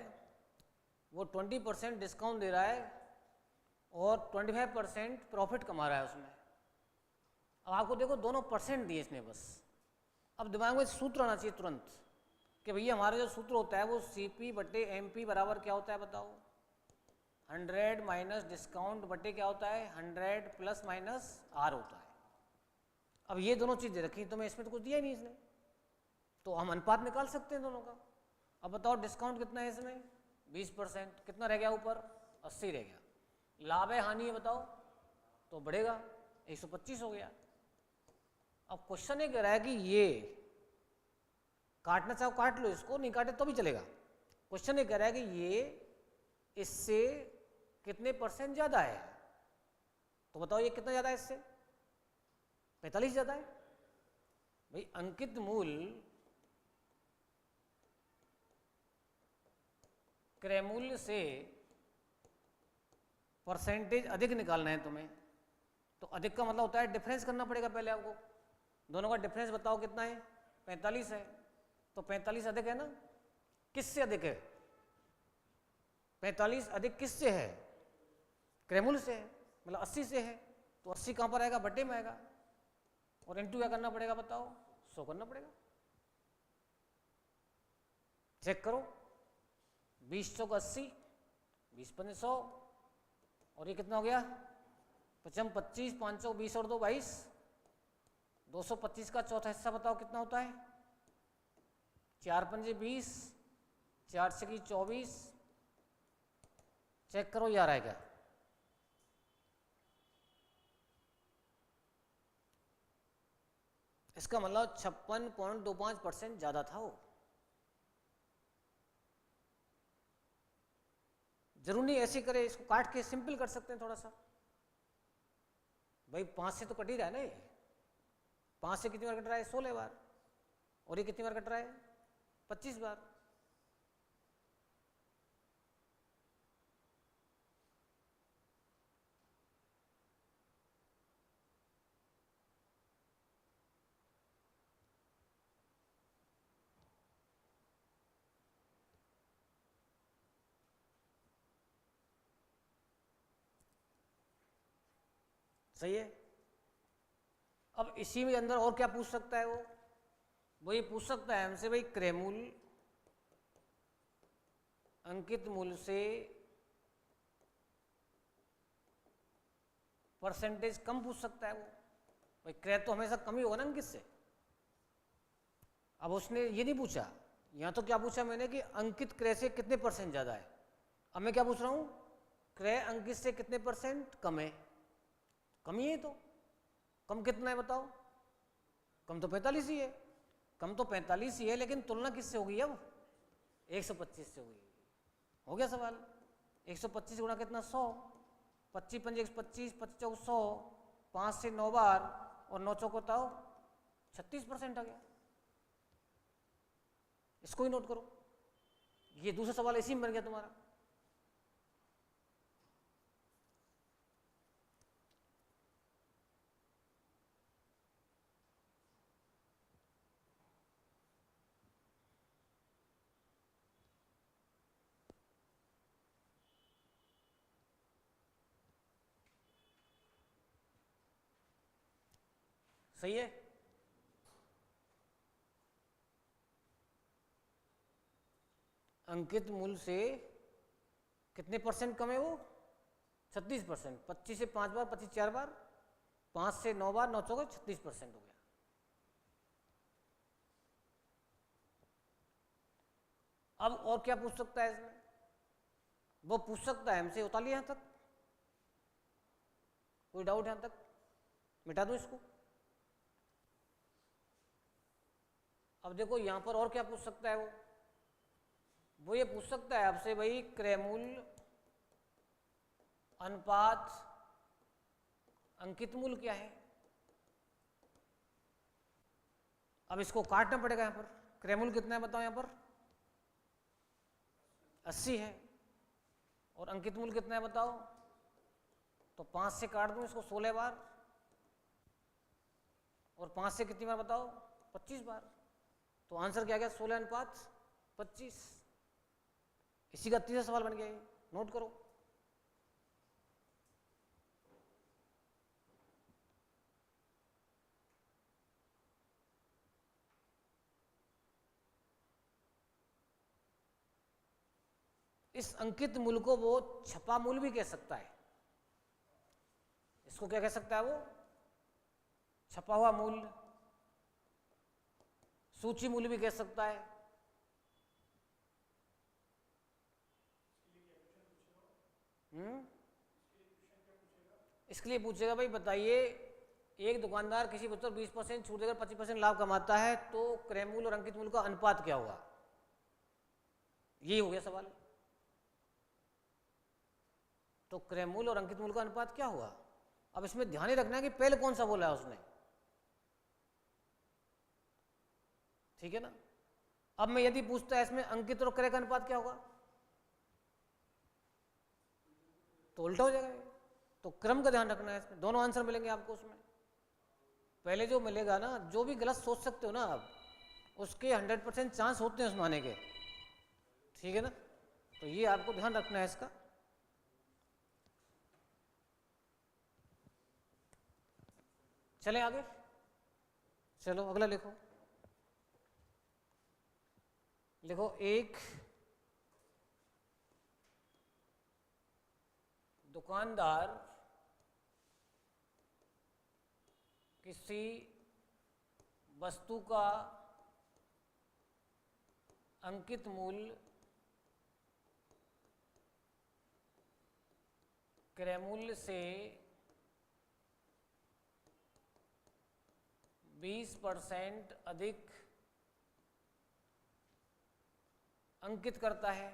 वो 20% डिस्काउंट दे रहा है और 25% प्रॉफिट कमा रहा है उसमें। अब आपको देखो दोनों % दिए इसने बस। अब दिमाग में सूत्र आना चाहिए तुरंत कि भैया हमारा जो सूत्र होता है वो CP/MP बराबर क्या होता है बताओ, 100 माइनस डिस्काउंट बटे क्या होता है, 100 प्लस माइनस R होता है। अब ये दोनों चीज़ें रखी, तो मैं इसमें तो कुछ दिया ही नहीं इसने, तो हम अनुपात निकाल सकते हैं दोनों का। अब बताओ डिस्काउंट कितना है इसमें, 20%, कितना रह गया ऊपर, 80 रह गया। लाभ है हानि है बताओ, तो बढ़ेगा, 125 हो गया। अब क्वेश्चन ये कह रहा है कि ये काटना चाहो काट लो इसको, नहीं काटे तो भी चलेगा। क्वेश्चन ये कह रहा है कि ये इससे कितने % ज्यादा है, तो बताओ ये कितना ज्यादा है इससे, 45 ज्यादा है। भाई अंकित मूल्य क्रय मूल्य से % अधिक निकालना है तुम्हें, तो अधिक का मतलब होता है डिफरेंस करना पड़ेगा पहले आपको। दोनों का डिफरेंस बताओ कितना है, 45 है, तो 45 अधिक है ना, किससे अधिक है, 45 अधिक किससे है, क्रय मूल्य से है, मतलब 80 से है, तो 80 कहाँ पर आएगा, बटे में आएगा, और इनटू क्या करना पड़ेगा बताओ, 100 करना पड़ेगा। चेक करो, 20 चौक 80, 20 पंजे 100, और ये कितना हो गया, 55 25, 5 चौक 20 और 2 22, 225 का चौथा हिस्सा बताओ कितना होता है, 4 पंजे 20, 4 छकी 24, चेक करो ये आ रहा है क्या, इसका मतलब 56.25% ज्यादा था वो। जरूर नहीं ऐसे करे, इसको काट के सिंपल कर सकते हैं थोड़ा सा। भाई 5 से तो कट ही रहा है ना ये, 5 से कितनी बार कट रहा है, 16 बार, और ये कितनी बार कट रहा है, 25 बार। सही है। अब इसी में अंदर और क्या पूछ सकता है वो ये पूछ सकता है हमसे भाई क्रय मूल्य अंकित मूल्य से % कम पूछ सकता है वो। भाई क्रय तो हमेशा कम ही होगा ना अंकित से। अब उसने ये नहीं पूछा यहाँ तो क्या पूछा मैंने कि अंकित क्रय से कितने परसेंट ज़्यादा है। अब मैं क्या पूछ रहा हूँ, क्रय अंकित से कितने परसेंट कम है। कम ही है, तो कम कितना है बताओ। कम तो 45 ही है। कम तो 45 ही है, लेकिन तुलना किससे होगी अब, 125 से होगी। हो गया सवाल। 125 गुणा कितना, 100। 25 पंजे 125, 25 चौक 100, 5 से 9 बार और 9 चौक बताओ 36% आ गया। इसको ही नोट करो। ये दूसरा सवाल इसी में बन गया तुम्हारा। सही है। अंकित मूल्य से कितने परसेंट कम है वो, 36%। 25 से 5 बार, 25 4 बार, 5 से 9 बार, 9 चौके 36% हो गया। अब और क्या पूछ सकता है इसमें, वो पूछ सकता है हमसे, उतार लिया यहां तक, कोई डाउट यहां तक, मिटा दूं इसको। अब देखो यहां पर और क्या पूछ सकता है वो ये पूछ सकता है आपसे, भाई क्रय मूल्य अनुपात अंकित मूल्य क्या है। अब इसको काटना पड़ेगा। यहां पर क्रय मूल्य कितना है बताओ, यहां पर 80 है, और अंकित मूल्य कितना है बताओ, तो 5 से काट दूं इसको 16 बार, और 5 से कितनी बार बताओ, 25 बार। तो आंसर क्या गया, 16:25। इसी का तीसरा सवाल बन गया ये, नोट करो। इस अंकित मूल्य को वो छपा मूल्य भी कह सकता है। इसको क्या कह सकता है वो, छपा हुआ मूल्य, सूची मूल्य भी कह सकता है। इसके लिए पूछेगा भाई बताइए, एक दुकानदार किसी वस्तु पर 20% छूट देकर 25% लाभ कमाता है, तो क्रय मूल्य और अंकित मूल्य का अनुपात क्या होगा। यही हो गया सवाल। तो क्रय मूल्य और अंकित मूल्य का अनुपात क्या हुआ। अब इसमें ध्यान ही रखना है कि पहले कौन सा बोला है उसने, ठीक है ना। अब मैं यदि पूछता है इसमें अंकित और क्रय का अनुपात क्या होगा, तो उल्टा हो जाएगा। तो क्रम का ध्यान रखना है इसमें, दोनों आंसर मिलेंगे आपको उसमें। पहले जो मिलेगा ना, जो भी गलत सोच सकते हो ना आप, उसके 100% चांस होते हैं उसमें आने के, ठीक है ना। तो ये आपको ध्यान रखना है इसका। चलें आगे, चलो अगला लिखो। लिखो, एक दुकानदार किसी वस्तु का अंकित मूल्य क्रय मूल्य से 20% अधिक अंकित करता है।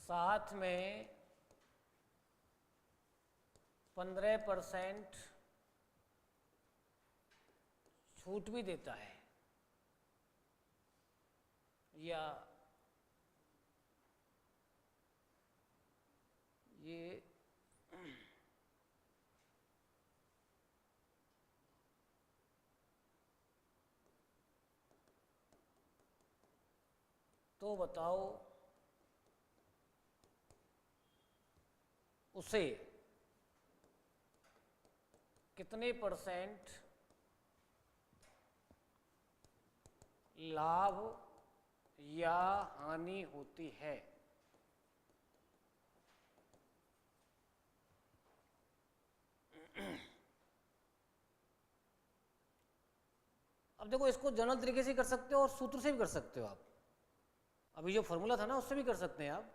साथ में 15% छूट भी देता है, या ये तो बताओ उसे कितने % लाभ या हानि होती है। अब देखो इसको जनरल तरीके से कर सकते हो और सूत्र से भी कर सकते हो आप। अभी जो फॉर्मूला था ना उससे भी कर सकते हैं आप,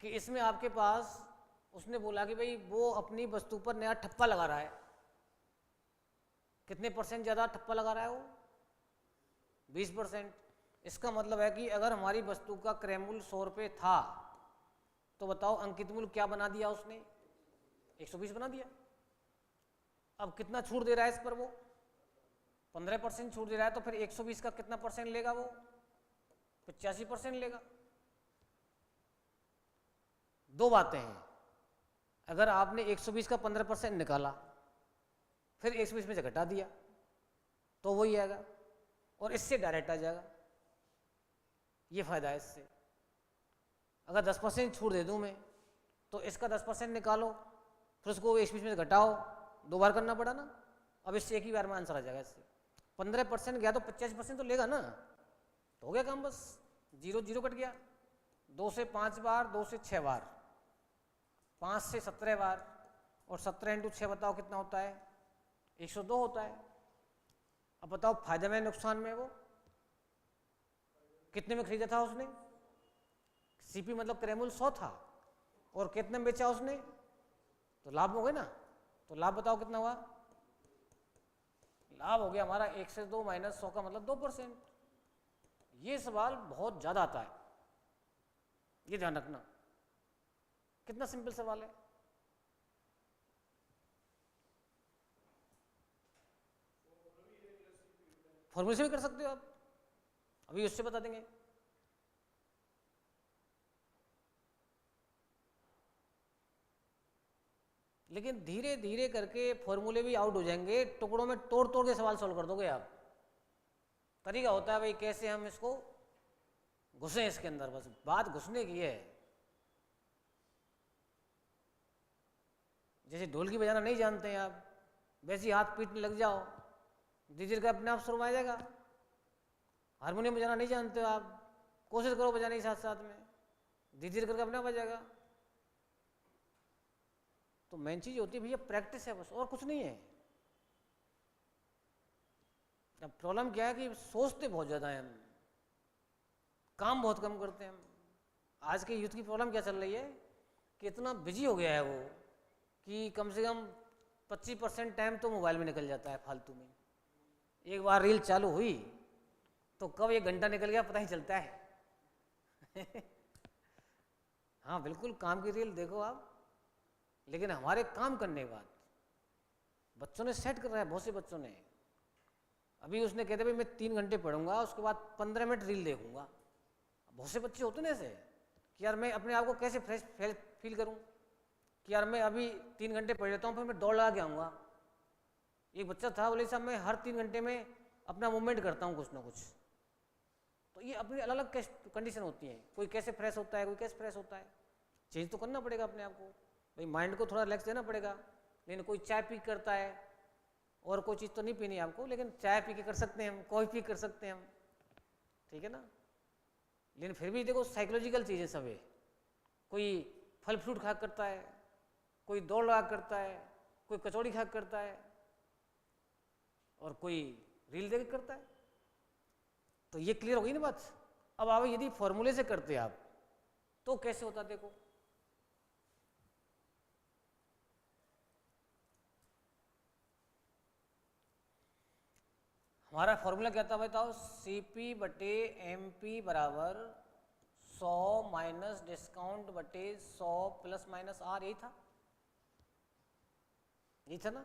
कि इसमें आपके पास उसने बोला कि भाई वो अपनी वस्तु पर नया ठप्पा लगा रहा है, कितने % ज़्यादा ठप्पा लगा रहा है वो? 20%। इसका मतलब है कि अगर हमारी वस्तु का क्रय मूल्य 100 रुपये था तो बताओ अंकित मूल्य क्या बना दिया उसने? 120 बना दिया। अब कितना छूट दे रहा है इस पर वो? 15% छूट दे रहा है, तो फिर 120 का कितना % लेगा वो? 85% लेगा। दो बातें हैं, अगर आपने 120 का 15% निकाला फिर 120 में से घटा दिया तो वही आएगा, और इससे डायरेक्ट आ जाएगा। ये फायदा है इससे। अगर 10% छूट दे दूं मैं तो इसका 10% निकालो फिर उसको 120 में से घटाओ, 2 बार करना पड़ा ना। अब इससे एक ही बार में आंसर आ जाएगा। इससे 15% गया तो 85% तो लेगा ना, तो हो गया काम बस। 0 0 कट गया। 2 से 5 बार, 2 से 6 बार, 5 से 17 बार, और 17 × 6 बताओ कितना होता है? 102 होता है। अब बताओ फायदे में नुकसान में वो कितने में खरीदा था उसने? सीपी मतलब क्रय मूल्य 100 था, और कितने में बेचा उसने? तो लाभ हो गया ना। तो लाभ बताओ कितना हुआ? लाभ हो गया हमारा 1 से 2 माइनस 100 का मतलब 2%। ये सवाल बहुत ज्यादा आता है, ये ध्यान रखना। कितना सिंपल सवाल है। फॉर्मूले से भी कर सकते हो आप, अभी उससे बता देंगे। लेकिन धीरे धीरे करके फॉर्मूले भी आउट हो जाएंगे, टुकड़ों में तोड़ तोड़ के सवाल सॉल्व कर दोगे आप। तरीका होता है भाई कैसे हम इसको घुसे इसके अंदर, बस बात घुसने की है। जैसे ढोल की बजाना नहीं जानते हैं आप, वैसे ही हाथ पीटने लग जाओ, धीरे धीरे का अपने आप सुर आ जाएगा। हारमोनियम बजाना नहीं जानते हो आप, कोशिश करो बजाने के साथ साथ में, धीरे धीरे करके अपने आप आ जाएगा। तो मेन चीज होती है भैया प्रैक्टिस है बस, और कुछ नहीं है। अब प्रॉब्लम क्या है कि सोचते बहुत ज्यादा हैं हम, काम बहुत कम करते हैं हम। आज के यूथ की प्रॉब्लम क्या चल रही है कि इतना बिजी हो गया है वो कि कम से कम 25% टाइम तो मोबाइल में निकल जाता है फालतू में। एक बार रील चालू हुई तो कब 1 घंटा निकल गया पता ही चलता है। हाँ बिल्कुल, काम की रील देखो आप, लेकिन हमारे काम करने के बाद बच्चों ने सेट कर रहा है, बहुत से बच्चों ने। अभी उसने कहते भाई मैं 3 घंटे पढ़ूंगा, उसके बाद 15 मिनट रील देखूंगा। बहुत से बच्चे होते ना ऐसे कि यार मैं अपने आप को कैसे फ्रेश फील करूं, कि यार मैं अभी 3 घंटे पढ़ लेता हूँ फिर मैं दौड़ लगा के आऊँगा। एक बच्चा था, बोले साहब मैं हर 3 घंटे में अपना मूवमेंट करता हूँ कुछ ना कुछ। तो ये अपनी अलग अलग कंडीशन होती है, कोई कैसे फ्रेश होता है, कोई कैसे फ्रेश होता है। चेंज तो करना पड़ेगा अपने आप को भाई, माइंड को थोड़ा रिलैक्स देना पड़ेगा। लेकिन कोई चाय पी करता है, और कोई चीज़ तो नहीं पीनी आपको, लेकिन चाय पी के कर सकते हैं हम, कॉफ़ी पी कर सकते हैं हम, ठीक है ना। लेकिन फिर भी देखो साइकोलॉजिकल चीज़ें सब है। कोई फल फ्रूट खा करता है, कोई दौड़ लगा करता है, कोई कचौड़ी खा करता है, और कोई रील देख करता है। तो ये क्लियर हो गई ना बात। अब आप यदि फॉर्मूले से करते आप तो कैसे होता देखो। हमारा फॉर्मूला क्या था बताओ? CP बटे MP बराबर 100 माइनस डिस्काउंट बटे 100 प्लस माइनस R, यही था, यही था ना।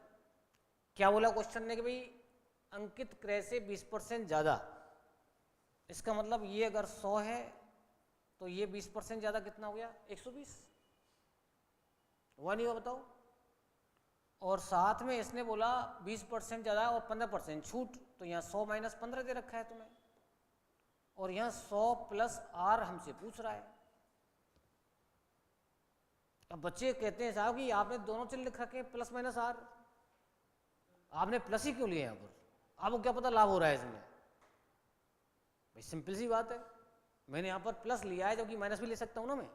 क्या बोला क्वेश्चन ने कि भाई अंकित क्रय से 20% ज्यादा, इसका मतलब ये अगर 100 है तो ये 20% ज्यादा कितना हो गया? 120 हुआ नहीं हुआ बताओ। और साथ में इसने बोला 20% ज्यादा और 15% छूट, तो यहाँ 100 माइनस 15 दे रखा है तुम्हें, और यहाँ 100 प्लस R हमसे पूछ रहा है। अब बच्चे कहते हैं साहब कि आपने दोनों चीज लिख रखे हैं प्लस माइनस R, आपने प्लस ही क्यों लिया यहाँ पर? आपको क्या पता लाभ हो रहा है इसमें? भाई सिंपल सी बात है, मैंने यहाँ पर प्लस लिया है जबकि माइनस भी ले सकता हूँ ना मैं।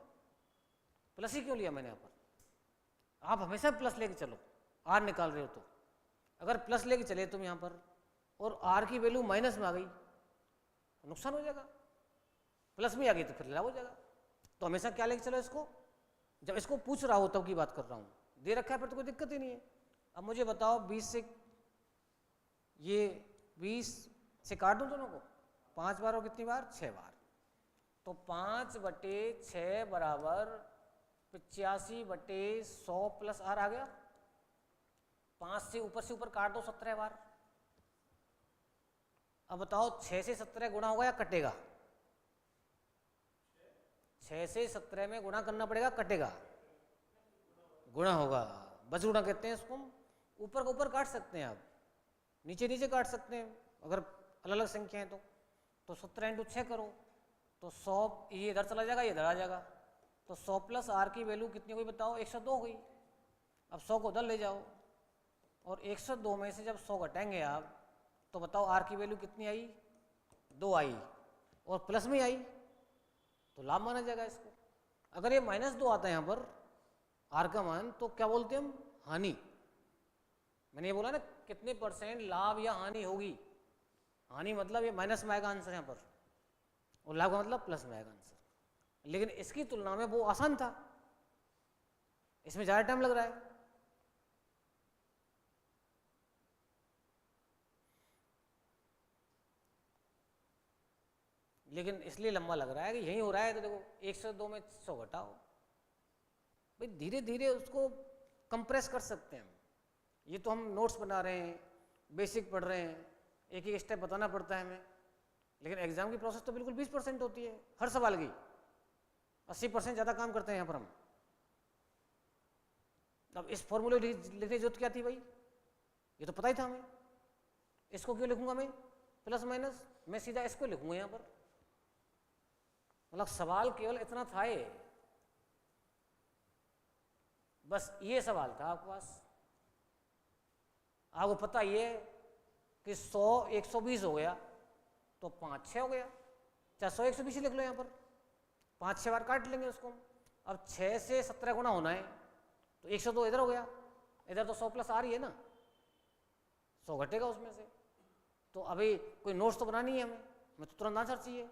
प्लस ही क्यों लिया मैंने यहाँ पर? आप हमेशा प्लस लेके चलो, R निकाल रहे हो तो। अगर प्लस लेके चले तुम यहाँ पर और आर की वैल्यू माइनस में आ गई तो नुकसान हो जाएगा, प्लस में आ गई तो फिर लाभ हो जाएगा। तो हमेशा क्या लेके चलो इसको, जब इसको पूछ रहा हो तब की बात कर रहा हूँ, दे रखा है फिर तो कोई दिक्कत ही नहीं है। अब मुझे बताओ 20 से ये 20 से काट दूँ दोनों को, 5 बार और कितनी बार, 6 बार, तो 5/6 बराबर 85/100 प्लस आर आ गया। 5 से ऊपर काट दो 17 बार। अब बताओ 6 से 17 गुणा होगा या कटेगा? 6 से 17 में गुणा करना पड़ेगा, कटेगा, गुणा होगा, बस गुणा कहते हैं इसको। ऊपर का ऊपर काट सकते हैं आप, नीचे नीचे काट सकते हैं अगर अलग अलग संख्या है तो 17 × 6 करो तो 100, ये इधर चला जाएगा, ये इधर आ जाएगा, तो 100 प्लस आर की वैल्यू कितनी हुई बताओ, 102 हो गई। अब 100 को उधर ले जाओ और 102 में से जब 100 घटाएंगे आप तो बताओ आर की वैल्यू कितनी आई, 2 आई, और प्लस में आई तो लाभ माना जाएगा इसको। अगर ये -2 आता है यहाँ पर आर का मान, तो क्या बोलते हैं हम, हानि। मैंने ये बोला ना कितने % लाभ या हानि होगी, हानि मतलब ये माइनस में आएगा आंसर यहाँ पर, और लाभ का मतलब प्लस में आएगा आंसर। लेकिन इसकी तुलना में वो आसान था, इसमें ज़्यादा टाइम लग रहा है। लेकिन इसलिए लंबा लग रहा है कि यही हो रहा है, तो देखो 102 में 100 घटाओ, भाई धीरे धीरे उसको कंप्रेस कर सकते हैं हम। ये तो हम नोट्स बना रहे हैं, बेसिक पढ़ रहे हैं, एक एक स्टेप बताना पड़ता है हमें, लेकिन एग्जाम की प्रोसेस तो बिल्कुल 20% होती है हर सवाल की, 80% ज़्यादा काम करते हैं यहाँ पर हम। अब इस फॉर्मूले लिखने की जरूरत क्या थी भाई, ये तो पता ही था हमें। इसको क्यों लिखूंगा मैं प्लस माइनस, मैं सीधा इसको लिखूंगा यहाँ पर, मतलब सवाल केवल इतना था ये, बस ये सवाल था आपके पास। आपको पता ये कि 100 120 हो गया तो 5 6 हो गया, चाहे 100 120 ही लिख लो यहाँ पर, 5 6 बार काट लेंगे उसको। अब 6 से 17 गुणा होना है तो 102 इधर हो गया, इधर तो 100 प्लस आ रही है ना, 100 घटेगा उसमें से। तो अभी कोई नोट्स तो बनानी है हमें, तो तुरंत आंसर चाहिए,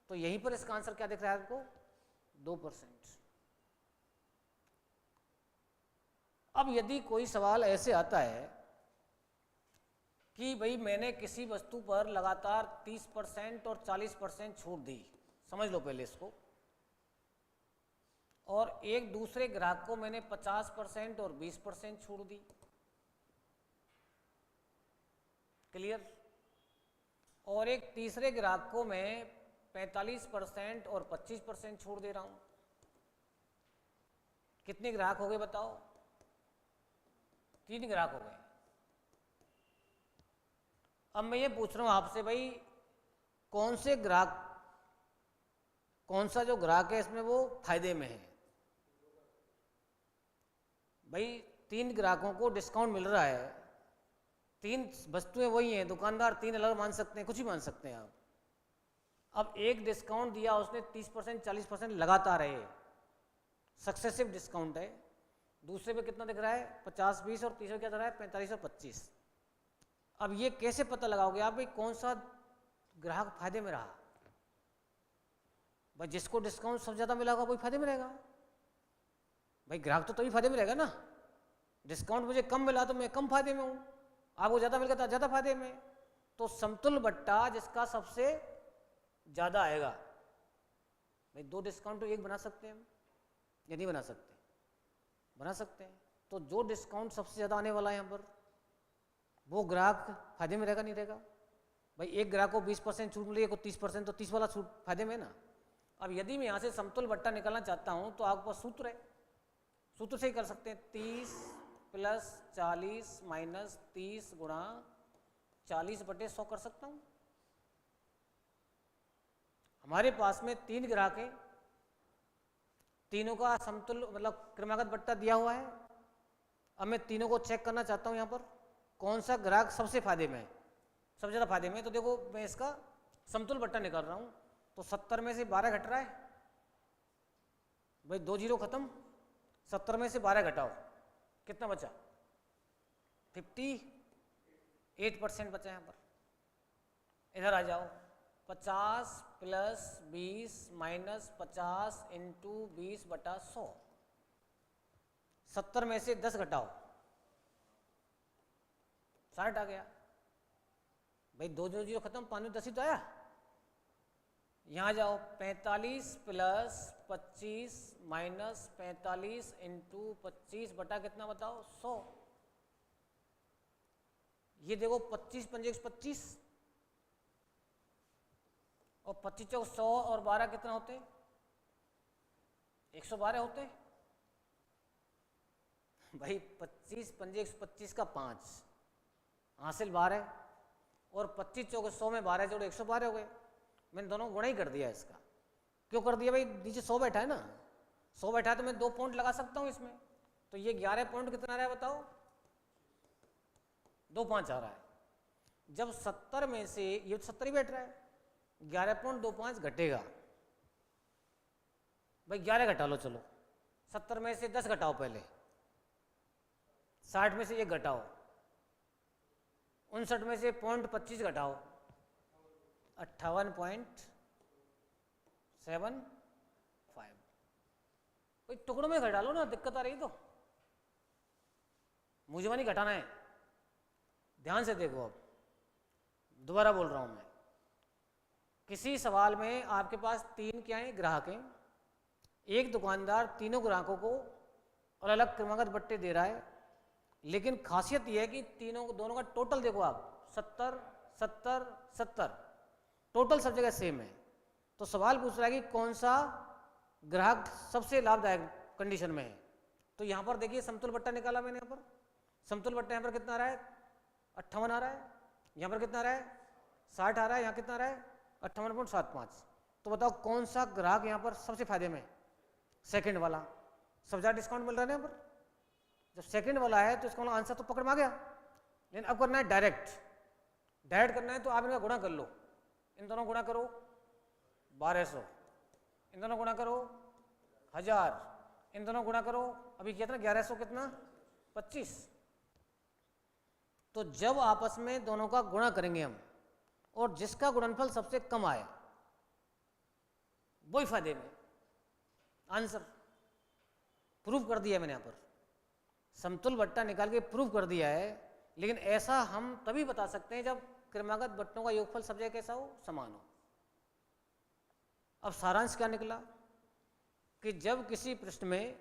तो यहीं पर इसका आंसर क्या दिख रहा है आपको, 2%। अब यदि कोई सवाल ऐसे आता है कि भाई मैंने किसी वस्तु पर लगातार 30% और 40% छूट दी, समझ लो पहले इसको, और एक दूसरे ग्राहक को मैंने 50% और 20% छूट दी, क्लियर, और एक तीसरे ग्राहक को मैं 45% और 25% छूट दे रहा हूं। कितने ग्राहक हो गए बताओ, 3 ग्राहक हो गए। अब मैं ये पूछ रहा हूं आपसे भाई कौन से ग्राहक, कौन सा जो ग्राहक है इसमें वो फायदे में है। भाई 3 ग्राहकों को डिस्काउंट मिल रहा है, 3 वस्तुएं वही हैं, दुकानदार 3 अलग मान सकते हैं, कुछ ही मान सकते हैं आप। अब एक डिस्काउंट दिया उसने 30% 40% लगातार है, सक्सेसिव डिस्काउंट है। दूसरे पे कितना दिख रहा है 50 20, और तीसरे क्या दिख रहा है 45 और 25। अब ये कैसे पता लगाओगे आप भाई कौन सा ग्राहक फायदे में रहा। भाई जिसको डिस्काउंट सबसे ज़्यादा मिला होगा वही फायदे में रहेगा। भाई ग्राहक तो तभी फायदे में रहेगा ना, डिस्काउंट मुझे कम मिला तो मैं कम फायदे में हूँ, आपको ज़्यादा मिल गया तो ज़्यादा फायदे में। तो समतुल बट्टा जिसका सबसे ज़्यादा आएगा। भाई 2 डिस्काउंट तो एक बना सकते हैं हम, या नहीं बना सकते, बना सकते हैं। तो जो डिस्काउंट सबसे ज़्यादा आने वाला है यहाँ पर वो ग्राहक फायदे में रहेगा नहीं रहेगा। भाई एक ग्राहक को 20% छूट मिली, को 30%, तो 30 वाला छूट फायदे में ना। अब यदि मैं यहाँ से समतुल बट्टा निकालना चाहता हूँ तो आपके पास सूत्र है, सूत्र से ही कर सकते हैं। 30 + 40 - 30 गुणा 40/100 कर सकता हूँ। हमारे पास में 3 ग्राहक हैं, तीनों का समतुल्य मतलब क्रमागत बट्टा दिया हुआ है। अब मैं तीनों को चेक करना चाहता हूँ यहाँ पर कौन सा ग्राहक सबसे फायदे में है, सबसे ज़्यादा फायदे में। तो देखो मैं इसका समतुल्य बट्टा निकाल रहा हूँ, तो 70 में से 12 घट रहा है। भाई 2 0 खत्म, 70 में से 12 घटाओ, कितना बचा 58% बचा यहाँ पर। इधर आ जाओ, 50 प्लस 20 माइनस 50 इंटू 20/100, 70 में से 10 घटाओ, 60 आ गया। भाई 2 जो 0 खत्म, 5 में 10 ही तो आया। यहाँ जाओ, 45 प्लस 25 माइनस 45 इंटू 25 बटा कितना बताओ, 100। ये देखो 25 पंजे 25 और 25 चौक 100 और 12 कितना होते, 112 होते। भाई 25 पंजे 125 का 5 हासिल 12 और 25 चौक 100 में 12 जोड़े 112 हो गए। मैंने दोनों गुणा ही कर दिया इसका। क्यों कर दिया भाई, नीचे 100 बैठा है ना, 100 बैठा है तो मैं 2 पॉइंट लगा सकता हूँ इसमें। तो ये 11 पॉइंट कितना आ रहा है बताओ, 2.5 आ रहा है। जब 70 में से ये 70 ही बैठ रहा है, 11.25 घटेगा। भाई 11 घटा लो, चलो 70 में से 10 घटाओ, पहले 60 में से 1 घटाओ, 59 में से 0.25 घटाओ, 58.75। कोई टुकड़ों में घटा लो ना, दिक्कत आ रही तो मुझे नहीं घटाना है। ध्यान से देखो, अब दोबारा बोल रहा हूं मैं। किसी सवाल में आपके पास 3 क्या है, ग्राहक हैं। एक दुकानदार तीनों ग्राहकों को अलग अलग क्रमागत बट्टे दे रहा है, लेकिन खासियत यह है कि दोनों का टोटल देखो आप, 70 70 70, टोटल सब जगह सेम है। तो सवाल पूछ रहा है कि कौन सा ग्राहक सबसे लाभदायक कंडीशन में है। तो यहाँ पर देखिए समतुल बट्टा निकाला मैंने। यहाँ पर समतुल बट्टा यहाँ पर कितना आ रहा है, 58 आ रहा है। यहाँ पर कितना आ रहा है, 60 आ रहा है। यहाँ कितना आ रहा है, 58.75। तो बताओ कौन सा ग्राहक यहाँ पर सबसे फायदे में, सेकंड वाला। सबसे ज़्यादा डिस्काउंट मिल रहा है यहाँ पर। जब सेकंड वाला है तो इसका आंसर तो पकड़ में आ गया। लेकिन अब करना है डायरेक्ट करना है, तो आप इनका गुणा कर लो। इन दोनों गुणा करो 1200, इन दोनों गुणा करो 1000, इन दोनों गुणा करो, अभी कितना 1100 कितना 25। तो जब आपस में दोनों का गुणा करेंगे हम, और जिसका गुणनफल सबसे कम आए वही फायदे में। आंसर प्रूव कर दिया मैंने यहाँ पर, समतुल बट्टा निकाल के प्रूव कर दिया है। लेकिन ऐसा हम तभी बता सकते हैं जब क्रमागत बट्टों का योगफल सब जगह कैसा हो, समान हो। अब सारांश क्या निकला कि जब किसी प्रश्न में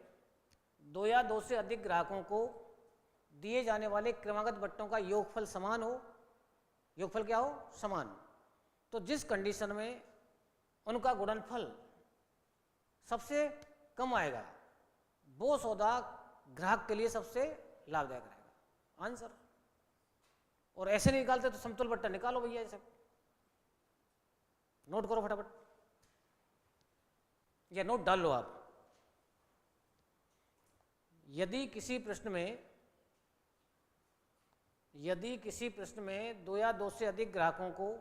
2 या 2 से अधिक ग्राहकों को दिए जाने वाले क्रमागत बट्टों का योगफल समान हो, योगफल क्या हो, समान, तो जिस कंडीशन में उनका गुणनफल सबसे कम आएगा वो सौदा ग्राहक के लिए सबसे लाभदायक रहेगा। आंसर। और ऐसे नहीं निकालते तो समतुल बट्टा निकालो भैया, ऐसे नोट करो फटाफट, या नोट डाल लो आप। यदि किसी प्रश्न में 2 या 2 से अधिक ग्राहकों को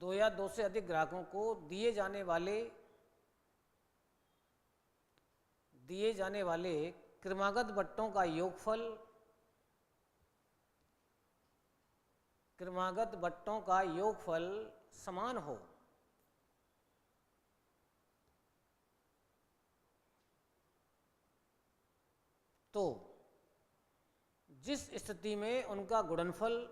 2 या 2 से अधिक ग्राहकों को दिए जाने वाले क्रमागत बट्टों का योगफल समान हो, तो जिस स्थिति में उनका गुणनफल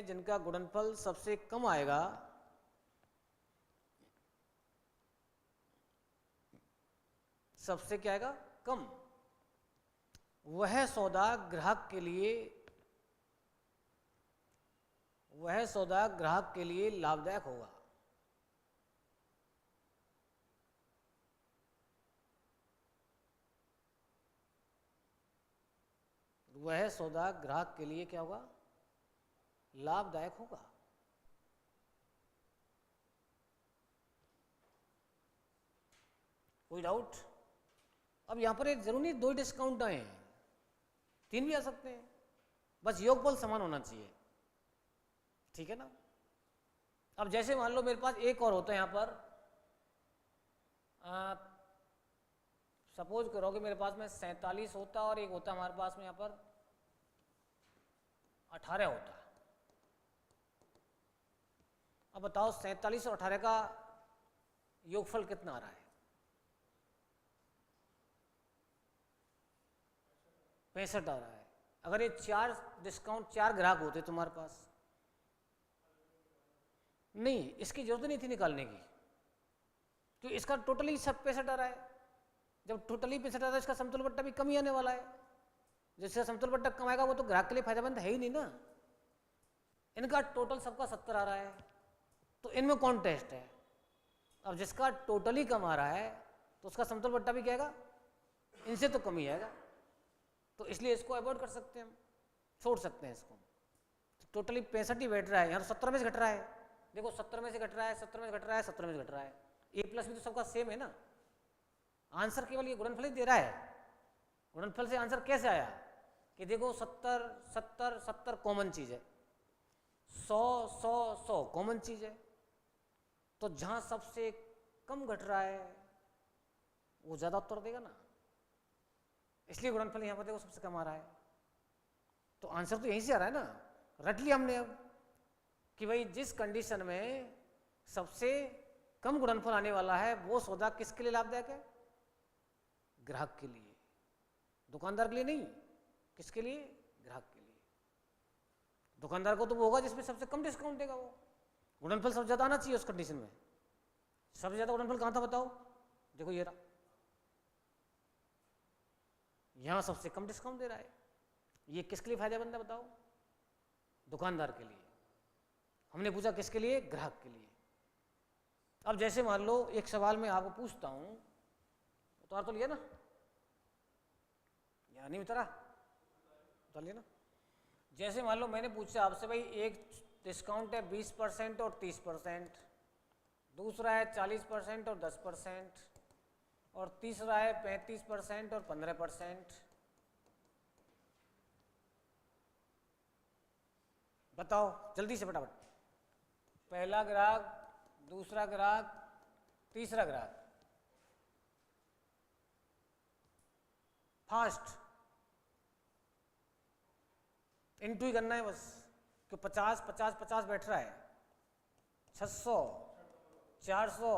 जिनका गुणनफल सबसे कम आएगा सबसे क्या आएगा, कम, वह सौदा ग्राहक के लिए लाभदायक होगा। वह सौदा ग्राहक के लिए क्या होगा, लाभदायक होगा। कोई डाउट? अब यहां पर एक जरूरी 2 डिस्काउंट आए हैं, 3 भी आ सकते हैं, बस योगफल समान होना चाहिए, ठीक है ना। अब जैसे मान लो मेरे पास एक और होता है यहां पर सपोज करो कि मेरे पास में 47 होता और एक होता हमारे पास में यहाँ पर 18 होता। अब बताओ 47 और 18 का योगफल कितना आ रहा है? 65 आ रहा है। अगर ये 4 डिस्काउंट 4 ग्राहक होते तुम्हारे पास, नहीं इसकी जरूरत नहीं थी निकालने की, तो इसका टोटली सब 65 आ रहा है। जब टोटली 65 आ रहा है, इसका समतुल बट्टा भी कम ही आने वाला है। जिसका समतुल बट्टा कम आएगा वो तो ग्राहक के लिए फायदेमंद है ही नहीं ना। इनका टोटल सबका 70 आ रहा है, तो इनमें कौन टेस्ट है? अब जिसका टोटली कम आ रहा है तो उसका समतुल बट्टा भी क्या आएगा? इनसे तो कम ही आएगा। तो इसलिए इसको अवॉइड कर सकते हैं, हम छोड़ सकते हैं इसको। तो टोटली 65 ही बैठ रहा है, यहाँ तो 70 में से घट रहा है। देखो 70 में से घट रहा है, 70 में से घट रहा है, 70 में से घट रहा है। ए प्लस भी तो सबका सेम है ना। आंसर केवल ये गुणनफल ही दे रहा है। गुणनफल से आंसर कैसे आया कि देखो 70 70 70 कॉमन चीज है, 100 100 100 कॉमन चीज है। तो जहां सबसे कम घट रहा है वो ज्यादा उत्तर देगा ना, इसलिए गुणनफल यहां पर देखो सबसे कम आ रहा है। तो आंसर तो यहीं से आ रहा है ना। रट लिया हमने अब कि भाई जिस कंडीशन में सबसे कम गुणनफल आने वाला है वो सौदा किसके लिए लाभदायक है? ग्राहक के लिए, दुकानदार के लिए नहीं। किसके लिए? ग्राहक के लिए। दुकानदार को तो वो होगा जिसमें सबसे कम डिस्काउंट देगा वो। गुणनफल सबसे ज्यादा आना चाहिए उस कंडीशन में। सबसे ज्यादा गुणनफल कहां था बताओ? देखो ये रहा, यहां सबसे कम डिस्काउंट दे रहा है। ये किसके लिए फायदेमंद है बताओ? दुकानदार के लिए। हमने पूछा किसके लिए? ग्राहक के लिए। अब जैसे मान लो एक सवाल मैं आपको पूछता हूं, उतार तो लिया ना, या नहीं उतारा? उतार लिया ना। जैसे मान लो मैंने पूछा आपसे भाई एक डिस्काउंट है 20% और 30%, दूसरा है 40% और 10%, और तीसरा है 35% और 15%। बताओ जल्दी से फटाफट। पहला ग्राहक, दूसरा ग्राहक, तीसरा ग्राहक। फास्ट इनटू ही करना है बस, कि 50 50 50 बैठ रहा है। 600 400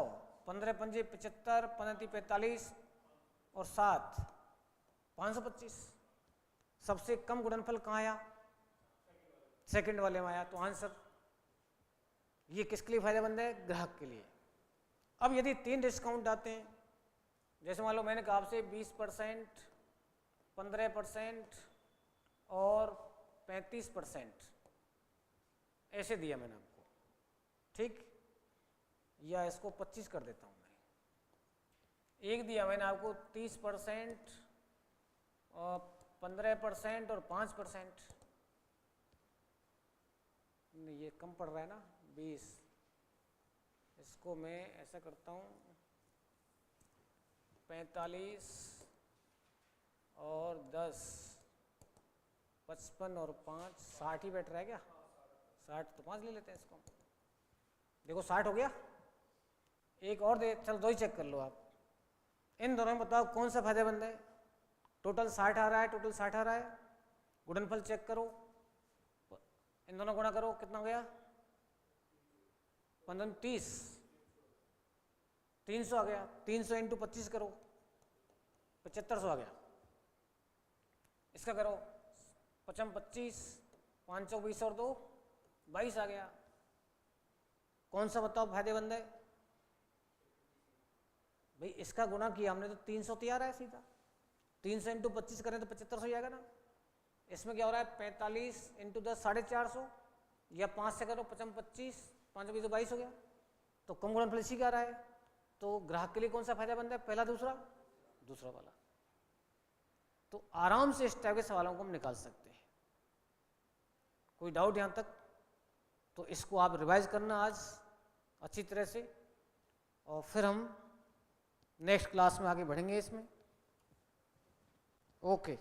15 पंजे 75 15 45 और 7 525। सबसे कम गुणनफल कहाँ आया? सेकंड वाले में आया। तो आंसर ये किसके लिए फायदेमंद है? ग्राहक के लिए। अब यदि 3 डिस्काउंट आते हैं, जैसे मान लो मैंने कहा आपसे 20%, 15% और 35%, ऐसे दिया मैंने आपको, ठीक? या इसको 25 कर देता हूं मैं। एक दिया मैंने आपको 30% और 15% और 5%। नहीं ये कम पड़ रहा है ना 20। इसको मैं ऐसा करता हूं 45 और 10 55 और 5 60 ही बैठ रहा है क्या? 60 तो 5 ले लेते हैं इसको। देखो 60 हो गया। एक और दे, चल 2 ही चेक कर लो आप। इन दोनों में बताओ कौन सा फायदेमंद है? टोटल 60 आ रहा है, टोटल 60 आ रहा है। गुणनफल चेक करो, इन दोनों गुणा करो, कितना हो गया? 15 30 300 आ गया। 300 इंटू 25 करो, 7500 आ गया। इसका करो 55 25 520 और 2 22 आ गया। कौन सा बताओ फायदेमंद है? भाई इसका गुणा किया हमने तो 300 तैयार है सीधा। 300 इंटू 25 करें तो 7500 ही आएगा ना। इसमें क्या हो रहा है? 45 इंटू 10 450, या 5 से करो 55 25 5 20 22 हो गया। तो कम गुणनफल इसी का आ रहा है। तो ग्राहक के लिए कौन सा फायदेमंद है? पहला दूसरा? दूसरा वाला। तो आराम से इस टाइप के सवालों को हम निकाल सकते हैं। कोई डाउट यहां तक? तो इसको आप रिवाइज करना आज अच्छी तरह से, और फिर हम नेक्स्ट क्लास में आगे बढ़ेंगे इसमें। ओके।